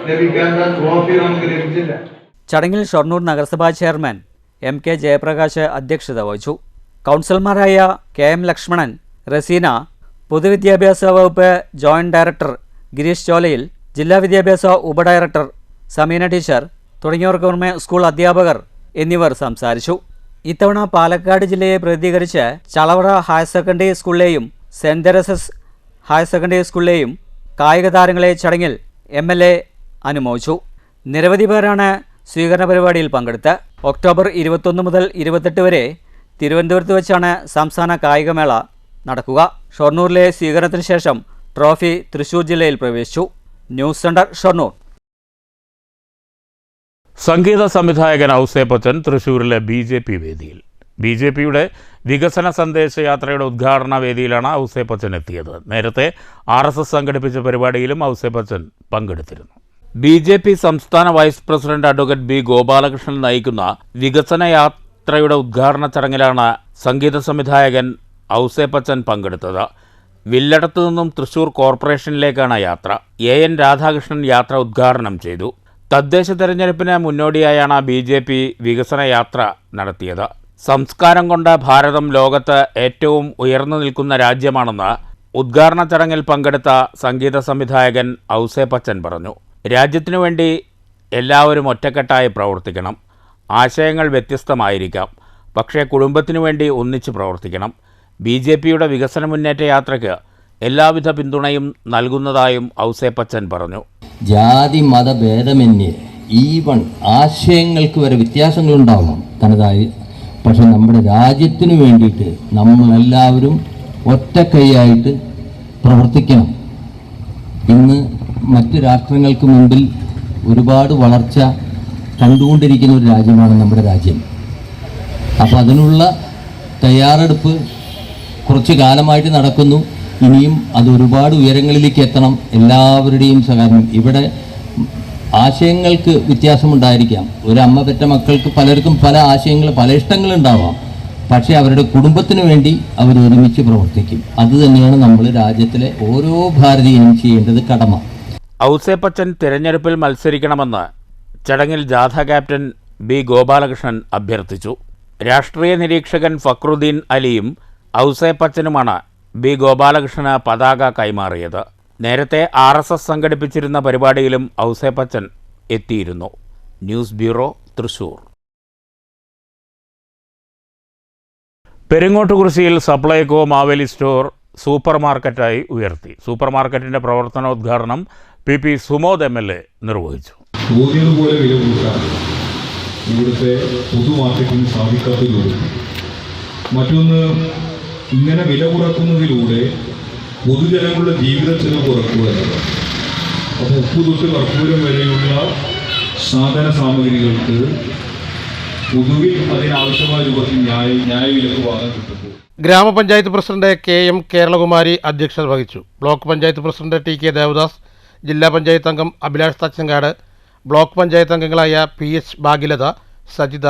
ലഭിക്കേണ്ട ട്രോഫി നമുക്ക് ലഭിച്ചില്ല. ചടങ്ങിൽ ഷൊർണൂർ നഗരസഭാ ചെയർമാൻ MK ജയപ്രകാശ് അധ്യക്ഷത വഹിച്ചു. കൗൺസിലർമാരായ KM ലക്ഷ്മണൻ, റസീന, പൊതുവിദ്യാഭ്യാസ വകുപ്പ് ജോയിന്റ് ഡയറക്ടർ ഗിരീഷ് ചോലയിൽ, ജില്ലാ വിദ്യാഭ്യാസ ഉപഡയറക്ടർ സമീന ടീച്ചർ തുടങ്ങിയവർക്ക് പുറമെ സ്കൂൾ അധ്യാപകർ എന്നിവർ സംസാരിച്ചു. ഇത്തവണ പാലക്കാട് ജില്ലയെ പ്രതിനിധീകരിച്ച് ചളവറ ഹയർ സെക്കൻഡറി സ്കൂളിലെയും സെന്റ് തെരേസസ് ഹയർ സെക്കൻഡറി സ്കൂളിലെയും കായിക താരങ്ങളെ ചടങ്ങിൽ MLA അനുമോദിച്ചു. നിരവധി പേരാണ് സ്വീകരണ പരിപാടിയിൽ പങ്കെടുത്ത്. ഒക്ടോബർ 21 മുതൽ 28 വരെ തിരുവനന്തപുരത്ത് വെച്ചാണ് സംസ്ഥാന കായികമേള നടക്കുക. ഷൊർണൂരിലെ സ്വീകരണത്തിന് ശേഷം ട്രോഫി തൃശൂർ ജില്ലയിൽ പ്രവേശിച്ചു. News centre, Shoranur. സംഗീത സംവിധായകൻ ഔസേപ്പച്ചൻ തൃശൂരിലെ BJP വേദിയിൽ. BJPയുടെ വികസന സന്ദേശയാത്രയുടെ ഉദ്ഘാടന വേദിയിലാണ് ഔസേപ്പച്ചൻ എത്തിയത്. നേരത്തെ RSS സംഘടിപ്പിച്ച പരിപാടിയിലും ഔസേപ്പച്ചൻ പങ്കെടുത്തിരുന്നു. BJP സംസ്ഥാന vice president advocate B Gopalakrishnan നയിക്കുന്ന വികസന യാത്രയുടെ ഉദ്ഘാടന ചടങ്ങിലാണ് സംഗീത സംവിധായകൻ ഔസേപ്പച്ചൻ പങ്കെടുത്തത്. വില്ലടത്തു നിന്നും തൃശൂർ കോർപ്പറേഷനിലേക്കാണ് യാത്ര. എൻ രാധാകൃഷ്ണൻ യാത്ര ഉദ്ഘാടനം ചെയ്തു. തദ്ദേശ തെരഞ്ഞെടുപ്പിന് മുന്നോടിയായാണ് BJP വികസന യാത്ര നടത്തിയത്. സംസ്കാരം കൊണ്ട് ഭാരതം ലോകത്ത് ഏറ്റവും ഉയർന്നു നിൽക്കുന്ന രാജ്യമാണെന്ന് ഉദ്ഘാടന ചടങ്ങിൽ പങ്കെടുത്ത സംഗീത സംവിധായകൻ ഔസേപ്പച്ചൻ പറഞ്ഞു. രാജ്യത്തിനു വേണ്ടി എല്ലാവരും ഒറ്റക്കെട്ടായി പ്രവർത്തിക്കണം. ആശയങ്ങൾ വ്യത്യസ്തമായിരിക്കാം, പക്ഷേ കുടുംബത്തിനു വേണ്ടി ഒന്നിച്ച് പ്രവർത്തിക്കണം. BJPയുടെ വികസന മുന്നേറ്റ യാത്രയ്ക്ക് എല്ലാവിധ പിന്തുണയും നൽകുന്നതായും ഔസേപ്പച്ചൻ പറഞ്ഞു. ജാതി മതഭേദമന്യേ ഈവൺ ആശയങ്ങൾക്ക് വരെ വ്യത്യാസങ്ങളുണ്ടാവാം തനതായി, പക്ഷെ നമ്മുടെ രാജ്യത്തിനു വേണ്ടിയിട്ട് നമ്മളെല്ലാവരും ഒറ്റക്കൈയായിട്ട് പ്രവർത്തിക്കണം. ഇന്ന് മറ്റ് രാഷ്ട്രങ്ങൾക്ക് മുമ്പിൽ ഒരുപാട് വളർച്ച കണ്ടുകൊണ്ടിരിക്കുന്ന ഒരു രാജ്യമാണ് നമ്മുടെ രാജ്യം. അപ്പോൾ അതിനുള്ള തയ്യാറെടുപ്പ് കുറച്ച് കാലമായിട്ട് നടക്കുന്നു. ഇനിയും അത് ഒരുപാട് ഉയരങ്ങളിലേക്ക് എത്തണം. എല്ലാവരുടെയും സഹകരണം. ഇവിടെ ആശയങ്ങൾക്ക് വ്യത്യാസമുണ്ടായിരിക്കാം. ഒരു അമ്മ പെറ്റ മക്കൾക്ക് പലർക്കും പല ആശയങ്ങൾ, പല ഇഷ്ടങ്ങളുണ്ടാവാം. പക്ഷേ അവരുടെ കുടുംബത്തിന് വേണ്ടി അവർ ഒരുമിച്ച് പ്രവർത്തിക്കും. അതുതന്നെയാണ് നമ്മൾ രാജ്യത്തിലെ ഓരോ ഭാരതീയനും ചെയ്യേണ്ടത് കടമ. ഔസേപ്പച്ചൻ തിരഞ്ഞെടുപ്പിൽ മത്സരിക്കണമെന്ന് ചടങ്ങിൽ ജാഥ ക്യാപ്റ്റൻ B. ഗോപാലകൃഷ്ണൻ അഭ്യർത്ഥിച്ചു. രാഷ്ട്രീയ നിരീക്ഷകൻ ഫക്രുദ്ദീൻ അലിയും ഔസേപ്പച്ചനുമാണ് B. ഗോപാലകൃഷ്ണന് പതാക കൈമാറിയത്. നേരത്തെ RSS സംഘടിപ്പിച്ചിരുന്ന പരിപാടിയിലും ഔസേപ്പച്ചൻ എത്തിയിരുന്നു. News bureau, Thrissur. പെരിങ്ങോട്ടുകുറിശ്ശിയിൽ സപ്ലൈകോ മാവേലി സ്റ്റോർ സൂപ്പർ മാർക്കറ്റായി ഉയർത്തി. സൂപ്പർ മാർക്കറ്റിന്റെ പ്രവർത്തനോദ്ഘാടനം PP സുമോദ് MLA നിർവഹിച്ചു. തോന്നിയതുപോലെ വില കൂട്ടാൻ ഇവിടുത്തെ പൊതു മാർക്കറ്റിന് സാധിക്കാത്തതിലൂടെ, മറ്റൊന്ന് ഇങ്ങനെ വില കുറക്കുന്നതിലൂടെ പൊതുജനങ്ങളുടെ ജീവിത ചെലവ് കുറക്കുക എന്നതാണ്. അപ്പോൾ ഉപ്പ് തൊട്ട് കർപ്പൂരം വരെയുള്ള സാധന സാമഗ്രികൾക്ക് പൊതുവിൽ അതിനാവശ്യമായ രൂപത്തിൽ ന്യായവിലക്ക് വാങ്ങാൻ കിട്ടുമ്പോൾ ഗ്രാമപഞ്ചായത്ത് പ്രസിഡന്റ് KM കേരളകുമാരി അധ്യക്ഷത വഹിച്ചു. Block panchayat president TK Devadas, ജില്ലാ പഞ്ചായത്ത് അംഗം അഭിലാഷ് തച്ചങ്കാട്, ബ്ലോക്ക് പഞ്ചായത്ത് അംഗങ്ങളായ PH ഭാഗ്യലത, സജിത,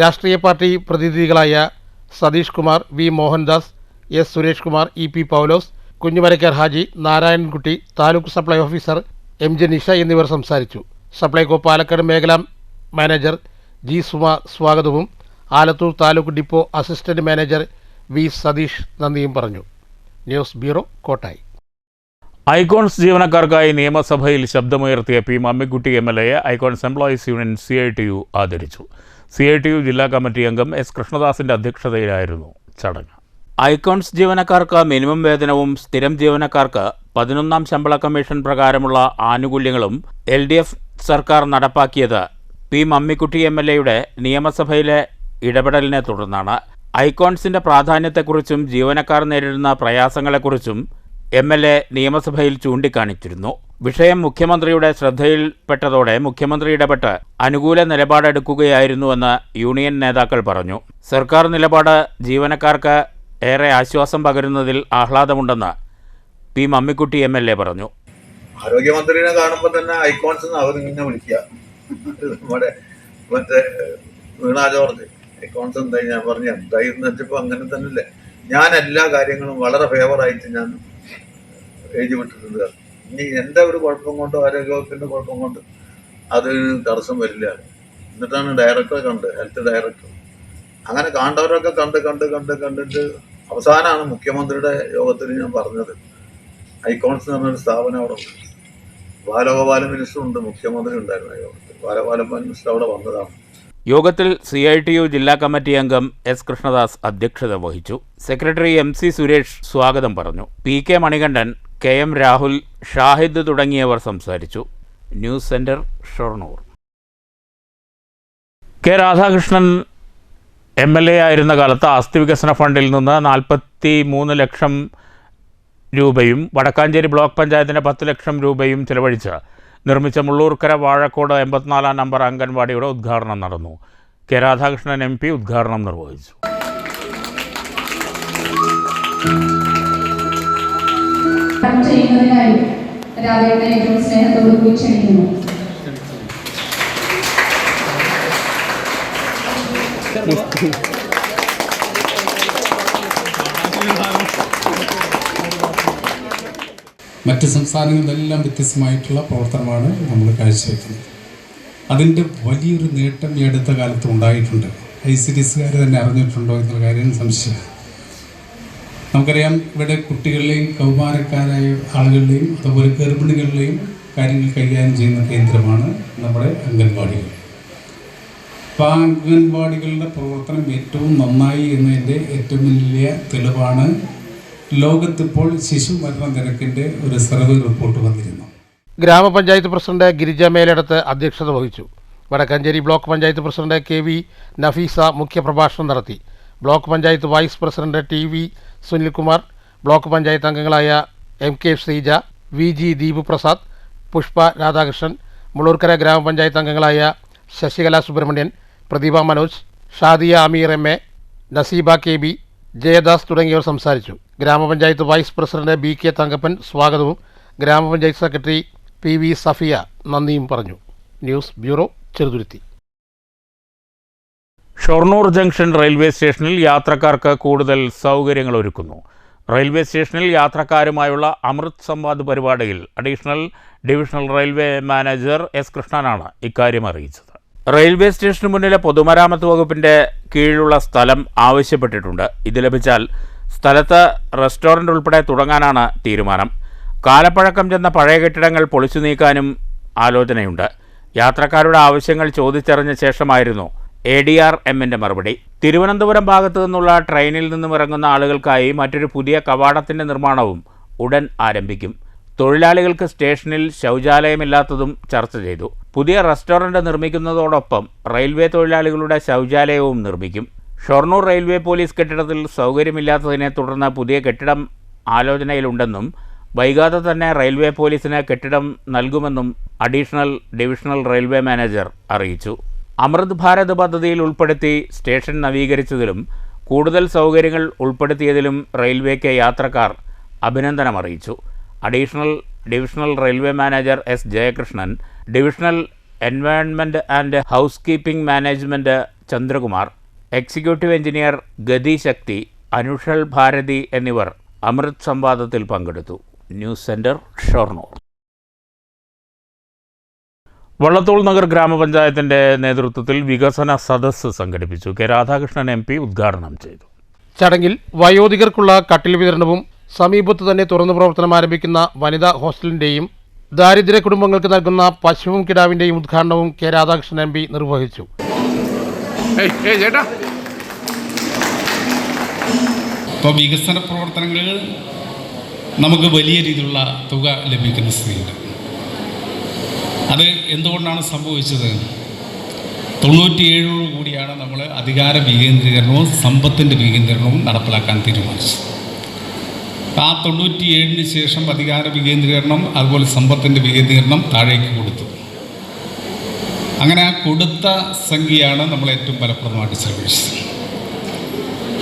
രാഷ്ട്രീയ പാർട്ടി പ്രതിനിധികളായ Satheesh Kumar, V Mohandas, S Suresh Kumar, EP Paulose, Kunjumarakkar Haji, Narayanankutty, taluk supply officer MJ Nisha എന്നിവർ സംസാരിച്ചു. സപ്ലൈകോ പാലക്കാട് മേഖലാ മാനേജർ G സുമ സ്വാഗതവും Alathur taluk depot assistant manager V Satheesh നന്ദിയും പറഞ്ഞു. News bureau, Kottayi. ഐക്കോൺസ് ജീവനക്കാർക്കായി നിയമസഭയിൽ ശബ്ദമുയർത്തിയ P മമ്മിക്കുട്ടി MLAയെ ഐക്കോൺസ് എംപ്ലോയീസ് യൂണിയൻ CITU ആദരിച്ചു. CITU ജില്ലാ കമ്മിറ്റി അംഗം S കൃഷ്ണദാസിന്റെ അധ്യക്ഷതയിലായിരുന്നു ചടങ്ങ്. ഐക്കോൺസ് ജീവനക്കാർക്ക് മിനിമം വേതനവും സ്ഥിരം ജീവനക്കാർക്ക് 11ാം ശമ്പള കമ്മീഷൻ പ്രകാരമുള്ള ആനുകൂല്യങ്ങളും LDF സർക്കാർ നടപ്പാക്കിയത് P മമ്മിക്കുട്ടി MLAയുടെ നിയമസഭയിലെ ഇടപെടലിനെ തുടർന്നാണ്. ഐക്കോൺസിന്റെ പ്രാധാന്യത്തെക്കുറിച്ചും ജീവനക്കാർ നേരിടുന്ന പ്രയാസങ്ങളെക്കുറിച്ചും MLA നിയമസഭയിൽ ചൂണ്ടിക്കാണിച്ചിരുന്നു. വിഷയം മുഖ്യമന്ത്രിയുടെ ശ്രദ്ധയിൽപ്പെട്ടതോടെ മുഖ്യമന്ത്രി ഇടപെട്ട് അനുകൂല നിലപാടെടുക്കുകയായിരുന്നുവെന്ന് യൂണിയൻ നേതാക്കൾ പറഞ്ഞു. സർക്കാർ നിലപാട് ജീവനക്കാർക്ക് ഏറെ ആശ്വാസം പകരുന്നതിൽ ആഹ്ലാദമുണ്ടെന്ന് P മമ്മിക്കുട്ടി MLA പറഞ്ഞു. ആരോഗ്യമന്ത്രിനെ കാണുമ്പോൾ തന്നെ ഐക്കോൺസ് അവർ ഇങ്ങനെ വിളിക്കുക. നമ്മുടെ മറ്റേ വീണ ജോർജ് ഐക്കോൺസ് എന്തായി ഞാൻ പറഞ്ഞു എന്തായി എന്ന് വെച്ചപ്പോൾ അങ്ങനെ തന്നെയല്ലേ. ഞാൻ എല്ലാ കാര്യങ്ങളും വളരെ ഫേവറായിട്ട് ഞാൻ എഴുതി വിട്ടിട്ടുണ്ട്. ഇനി എൻ്റെ ഒരു കുഴപ്പം കൊണ്ടോ ആരോഗ്യവകുപ്പിൻ്റെ കുഴപ്പം കൊണ്ട് അത് തടസ്സം വരില്ല. എന്നിട്ടാണ് ഡയറക്ടറെ കണ്ട്, ഹെൽത്ത് ഡയറക്ടർ, അങ്ങനെ കണ്ടവരൊക്കെ കണ്ടിട്ട് അവസാനമാണ് മുഖ്യമന്ത്രിയുടെ യോഗത്തിൽ ഞാൻ പറഞ്ഞത് ഐക്കോൺസ് എന്ന് പറഞ്ഞൊരു സ്ഥാപനം അവിടെ ഉണ്ട്. ബാലഗോപാല മിനിസ്റ്റർ ഉണ്ട്, മുഖ്യമന്ത്രി ഉണ്ടായിരുന്നു യോഗത്തിൽ. ബാലഗോപാല മിനിസ്റ്റർ അവിടെ വന്നതാണ്. യോഗത്തിൽ CITU ജില്ലാ കമ്മിറ്റി അംഗം S കൃഷ്ണദാസ് അധ്യക്ഷത വഹിച്ചു. സെക്രട്ടറി MC സുരേഷ് സ്വാഗതം പറഞ്ഞു. PK മണികണ്ഠൻ, KM രാഹുൽ, ഷാഹിദ് തുടങ്ങിയവർ സംസാരിച്ചു. News centre, Shoranur. K Radhakrishnan MLA ആയിരുന്ന കാലത്ത് ആസ്തി വികസന ഫണ്ടിൽ നിന്ന് 43 ലക്ഷം രൂപയും വടക്കാഞ്ചേരി ബ്ലോക്ക് പഞ്ചായത്തിന് 10 ലക്ഷം രൂപയും ചെലവഴിച്ച് നിർമ്മിച്ച മുള്ളൂർക്കര വാഴക്കോട് 84-ാം നമ്പർ അംഗൻവാടിയുടെ ഉദ്ഘാടനം നടന്നു. K രാധാകൃഷ്ണൻ MP ഉദ്ഘാടനം നിർവഹിച്ചു. മറ്റ് സംസ്ഥാനങ്ങളിലെല്ലാം വ്യത്യസ്തമായിട്ടുള്ള പ്രവർത്തനമാണ് നമ്മൾ കാഴ്ചവെക്കുന്നത്. അതിൻ്റെ വലിയൊരു നേട്ടം ഈ അടുത്ത കാലത്ത് ഉണ്ടായിട്ടുണ്ട്. ICDSകാർ തന്നെ അറിഞ്ഞിട്ടുണ്ടോ എന്നുള്ള കാര്യം സംശയം. നമുക്കറിയാം, ഇവിടെ കുട്ടികളുടെയും കൗമാരക്കാരായ ആളുകളുടെയും അതുപോലെ ഗർഭിണികളുടെയും കാര്യങ്ങൾ കൈകാര്യം ചെയ്യുന്ന കേന്ദ്രമാണ് നമ്മുടെ അംഗൻവാടികൾ. അപ്പോൾ ആ അംഗൻവാടികളുടെ പ്രവർത്തനം ഏറ്റവും നന്നായി എന്നതിൻ്റെ ഏറ്റവും വലിയ തെളിവാണ് ലോകത്തിപ്പോൾ ശിശു മരണ നിരക്കിൻ്റെ ഒരു സർവേ റിപ്പോർട്ട് വന്നിരുന്നു. ഗ്രാമപഞ്ചായത്ത് പ്രസിഡന്റ് ഗിരിജ മേലെടുത്ത് അധ്യക്ഷത വഹിച്ചു. Vadakkanchery block panchayat president KV Nafeesa മുഖ്യപ്രഭാഷണം നടത്തി. Block panchayat vice president TV Sunilkumar, block panchayat അംഗങ്ങളായ MK ശ്രീജ, VG ദീപു പ്രസാദ്, പുഷ്പ രാധാകൃഷ്ണൻ, മുളൂർക്കര ഗ്രാമപഞ്ചായത്ത് അംഗങ്ങളായ ശശികല സുബ്രഹ്മണ്യൻ, പ്രതിഭ മനോജ്, ഷാദിയ അമീർ MA, നസീബ KB, ജയദാസ് തുടങ്ങിയവർ സംസാരിച്ചു. ഗ്രാമപഞ്ചായത്ത് വൈസ് പ്രസിഡന്റ് BK തങ്കപ്പൻ സ്വാഗതവും ഗ്രാമപഞ്ചായത്ത് സെക്രട്ടറി PV സഫിയ നന്ദിയും പറഞ്ഞു. News bureau, Cheruthuruthy. Shoranur junction railway സ്റ്റേഷനിൽ യാത്രക്കാർക്ക് കൂടുതൽ സൗകര്യങ്ങൾ ഒരുക്കുന്നു. റെയിൽവേ സ്റ്റേഷനിൽ യാത്രക്കാരുമായുള്ള അമൃത് സംവാദ് പരിപാടിയിൽ additional divisional railway manager S കൃഷ്ണനാണ് ഇക്കാര്യം അറിയിച്ചത്. റെയിൽവേ സ്റ്റേഷന് മുന്നിലെ പൊതുമരാമത്ത് വകുപ്പിൻ്റെ കീഴിലുള്ള സ്ഥലം ആവശ്യപ്പെട്ടിട്ടുണ്ട്. ഇത് ലഭിച്ചാൽ സ്ഥലത്ത് റെസ്റ്റോറൻ്റ് ഉൾപ്പെടെ തുടങ്ങാനാണ് തീരുമാനം. കാലപ്പഴക്കം ചെന്ന പഴയ കെട്ടിടങ്ങൾ പൊളിച്ചു നീക്കാനും ആലോചനയുണ്ട്. യാത്രക്കാരുടെ ആവശ്യങ്ങൾ ചോദിച്ചറിഞ്ഞ ശേഷമായിരുന്നു ADRMൻ്റെ മറുപടി. തിരുവനന്തപുരം ഭാഗത്തു നിന്നുള്ള ട്രെയിനിൽ നിന്നും ഇറങ്ങുന്ന ആളുകൾക്കായി മറ്റൊരു പുതിയ കവാടത്തിൻ്റെ നിർമ്മാണവും ഉടൻ ആരംഭിക്കും. തൊഴിലാളികൾക്ക് സ്റ്റേഷനിൽ ശൗചാലയമില്ലാത്തതും ചർച്ച ചെയ്തു. പുതിയ റെസ്റ്റോറൻറ്റ് നിർമ്മിക്കുന്നതോടൊപ്പം റെയിൽവേ തൊഴിലാളികളുടെ ശൗചാലയവും നിർമ്മിക്കും. ഷൊർണൂർ റെയിൽവേ പോലീസ് കെട്ടിടത്തിൽ സൗകര്യമില്ലാത്തതിനെ തുടർന്ന് പുതിയ കെട്ടിടം ആലോചനയിലുണ്ടെന്നും വൈകാതെ തന്നെ റെയിൽവേ പോലീസിന് കെട്ടിടം നൽകുമെന്നും അഡീഷണൽ ഡിവിഷണൽ റെയിൽവേ മാനേജർ അറിയിച്ചു. അമൃത് ഭാരത് പദ്ധതിയിൽ ഉൾപ്പെടുത്തി സ്റ്റേഷൻ നവീകരിച്ചതിലും കൂടുതൽ സൗകര്യങ്ങൾ ഉൾപ്പെടുത്തിയതിലും റെയിൽവേക്ക് യാത്രക്കാർ അഭിനന്ദനമറിയിച്ചു. Additional divisional railway manager S Jayakrishnan, divisional environment and housekeeping management Chandrakumar, executive engineer Gati Shakti, Anushal Bharati എന്നിവർ അമൃത് സംവാദത്തിൽ പങ്കെടുത്തു. News centre, Shoranur. വള്ളത്തോൾ നഗർ ഗ്രാമപഞ്ചായത്തിൻ്റെ നേതൃത്വത്തിൽ വികസന സദസ്സ് സംഘടിപ്പിച്ചു. K രാധാകൃഷ്ണൻ MP ഉദ്ഘാടനം ചെയ്തു. ചടങ്ങിൽ വയോധികർക്കുള്ള കട്ടിൽ വിതരണവും സമീപത്ത് തന്നെ തുറന്നു പ്രവർത്തനം ആരംഭിക്കുന്ന വനിതാ ഹോസ്റ്റലിൻ്റെയും ദാരിദ്ര്യ കുടുംബങ്ങൾക്ക് നൽകുന്ന പശുവും കിടാവിൻ്റെയും ഉദ്ഘാടനവും K രാധാകൃഷ്ണൻ MP നിർവഹിച്ചു. ഇപ്പോൾ വികസന പ്രവർത്തനങ്ങളിൽ നമുക്ക് വലിയ രീതിയിലുള്ള തുക ലഭിക്കുന്ന സ്ഥിതിയുണ്ട്. അത് എന്തുകൊണ്ടാണ് സംഭവിച്ചത്? 97 കൂടിയാണ് നമ്മൾ അധികാര വികേന്ദ്രീകരണവും സമ്പത്തിൻ്റെ വികേന്ദ്രീകരണവും നടപ്പിലാക്കാൻ തീരുമാനിച്ചത്. ആ 97 ശേഷം അധികാര വികേന്ദ്രീകരണം അതുപോലെ സമ്പത്തിൻ്റെ വികേന്ദ്രീകരണം താഴേക്ക് കൊടുത്തു. അങ്ങനെ ആ കൊടുത്ത സംഖ്യയാണ് നമ്മൾ ഏറ്റവും ഫലപ്രദമായിട്ട് ചെലവഴിച്ചത്.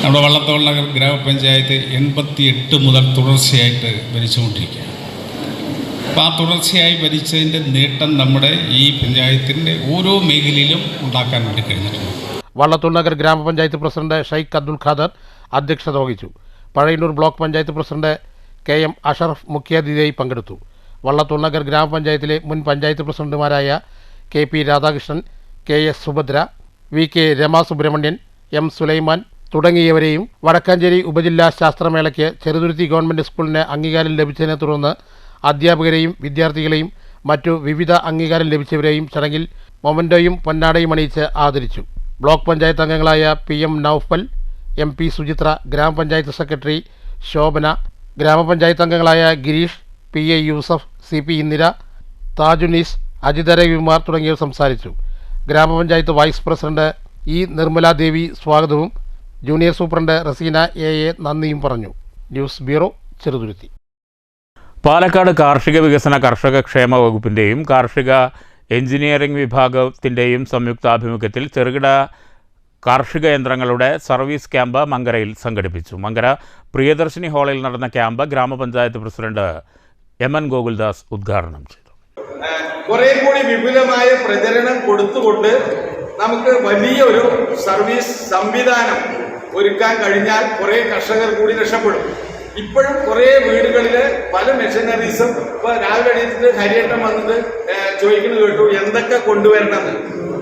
നമ്മുടെ വള്ളത്തോൾ നഗർ ഗ്രാമപഞ്ചായത്ത് 88 മുതൽ തുടർച്ചയായിട്ട് ഭരിച്ചുകൊണ്ടിരിക്കുകയാണ്. അപ്പോൾ ആ തുടർച്ചയായി ഭരിച്ചതിൻ്റെ നേട്ടം നമ്മുടെ ഈ പഞ്ചായത്തിൻ്റെ ഓരോ മേഖലയിലും ഉണ്ടാക്കാൻ വേണ്ടി കഴിഞ്ഞിട്ടുണ്ട്. വള്ളത്തോൾ നഗർ ഗ്രാമപഞ്ചായത്ത് പ്രസിഡന്റ് ഷെയ്ഖ് അബ്ദുൽ ഖാദർ അധ്യക്ഷത വഹിച്ചു. Pazhayannur block panchayat president KM Ashraf മുഖ്യാതിഥിയായി പങ്കെടുത്തു. വള്ളത്തോൾ നഗർ ഗ്രാമപഞ്ചായത്തിലെ മുൻ പഞ്ചായത്ത് പ്രസിഡന്റുമാരായ KP Radhakrishnan, KS Subhadra, VK Rama Subramanian, M Sulaiman തുടങ്ങിയവരെയും Vadakkanchery ഉപജില്ലാ ശാസ്ത്രമേളയ്ക്ക് ചെറുതുരുത്തി ഗവൺമെൻറ് സ്കൂളിന് അംഗീകാരം ലഭിച്ചതിനെ തുടർന്ന് അധ്യാപകരെയും വിദ്യാർത്ഥികളെയും മറ്റു വിവിധ അംഗീകാരം ലഭിച്ചവരെയും ചടങ്ങിൽ മൊമൻറ്റോയും പൊന്നാടയും അണിയിച്ച് ആദരിച്ചു. ബ്ലോക്ക് പഞ്ചായത്ത് അംഗങ്ങളായ PM നൌഫൽ, MP സുചിത്ര, ഗ്രാമപഞ്ചായത്ത് സെക്രട്ടറി ശോഭന, ഗ്രാമപഞ്ചായത്ത് അംഗങ്ങളായ ഗിരീഷ്, PA യൂസഫ്, CP ഇന്ദിര, താജുനീസ്, അജിത രവികുമാർ തുടങ്ങിയവർ സംസാരിച്ചു. ഗ്രാമപഞ്ചായത്ത് വൈസ് പ്രസിഡന്റ് E നിർമ്മലാദേവി സ്വാഗതവും ജൂനിയർ സൂപ്രണ്ട് റസീന AA നന്ദിയും പറഞ്ഞു. News bureau, Cheruthuruthy. പാലക്കാട് കാർഷിക വികസന കർഷക ക്ഷേമ വകുപ്പിൻ്റെയും കാർഷിക എഞ്ചിനീയറിംഗ് വിഭാഗത്തിൻ്റെയും സംയുക്താഭിമുഖ്യത്തിൽ ചെറുകിട കാർഷിക യന്ത്രങ്ങളുടെ സർവീസ് ക്യാമ്പ് മങ്കരയിൽ സംഘടിപ്പിച്ചു. മങ്കര പ്രിയദർശിനി ഹാളിൽ നടന്ന ക്യാമ്പ് ഗ്രാമപഞ്ചായത്ത് പ്രസിഡന്റ് MN ഗോകുൽദാസ് ഉദ്ഘാടനം ചെയ്തു. കുറെ കൂടി വിപുലമായ പ്രചരണം കൊടുത്തുകൊണ്ട് നമുക്ക് വലിയൊരു സർവീസ് സംവിധാനം ഒരുക്കാൻ കഴിഞ്ഞാൽ കുറേ കർഷകർ കൂടി രക്ഷപ്പെടും. ഇപ്പോഴും കുറേ വീടുകളിൽ പല മെഷീനറീസും ഇപ്പൊ രാവിലെ എണീറ്റിട്ട് ഹരിയേട്ടം വന്നത് ചോദിക്കുന്നത് കേട്ടു എന്തൊക്കെ കൊണ്ടുവരണമെന്ന്.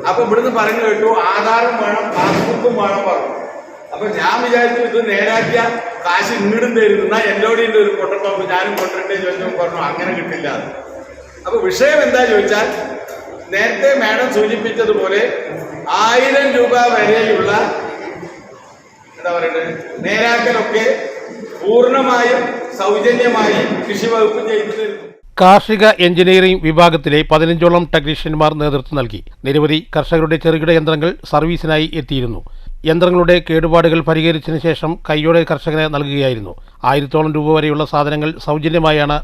അപ്പൊ ഇവിടുന്ന് പറഞ്ഞു കേട്ടു ആധാറും വേണം, പാസ്ബുക്കും വേണം പറഞ്ഞു. അപ്പൊ ഞാൻ വിചാരിച്ചു ഇത് നേരാക്കിയ കാശ് ഇങ്ങോട്ടും തരുന്ന എന്നോട് ഒരു കൊണ്ടുപോ ഞാനും കൊണ്ടിട്ടേ ചോദിച്ചു പറഞ്ഞു അങ്ങനെ കിട്ടില്ല. അപ്പൊ വിഷയം എന്താ ചോദിച്ചാൽ നേരത്തെ മാഡം സൂചിപ്പിച്ചതുപോലെ 1000 രൂപ വരെയുള്ള എന്താ പറയുന്നത് നേരാക്കലൊക്കെ പൂർണ്ണമായും സൗജന്യമായി കൃഷി വകുപ്പ് ചെയ്തു തരുന്നു. കാർഷിക എഞ്ചിനീയറിംഗ് വിഭാഗത്തിലെ 15ഓളം ടെക്നീഷ്യന്മാർ നേതൃത്വം നൽകി. നിരവധി കർഷകരുടെ ചെറുകിട യന്ത്രങ്ങൾ സർവീസിനായി എത്തിയിരുന്നു. യന്ത്രങ്ങളുടെ കേടുപാടുകൾ പരിഹരിച്ചതിന് ശേഷം കൈയോടെ കർഷകന് നൽകുകയായിരുന്നു. 1000ഓളം രൂപ വരെയുള്ള സാധനങ്ങൾ സൗജന്യമായാണ്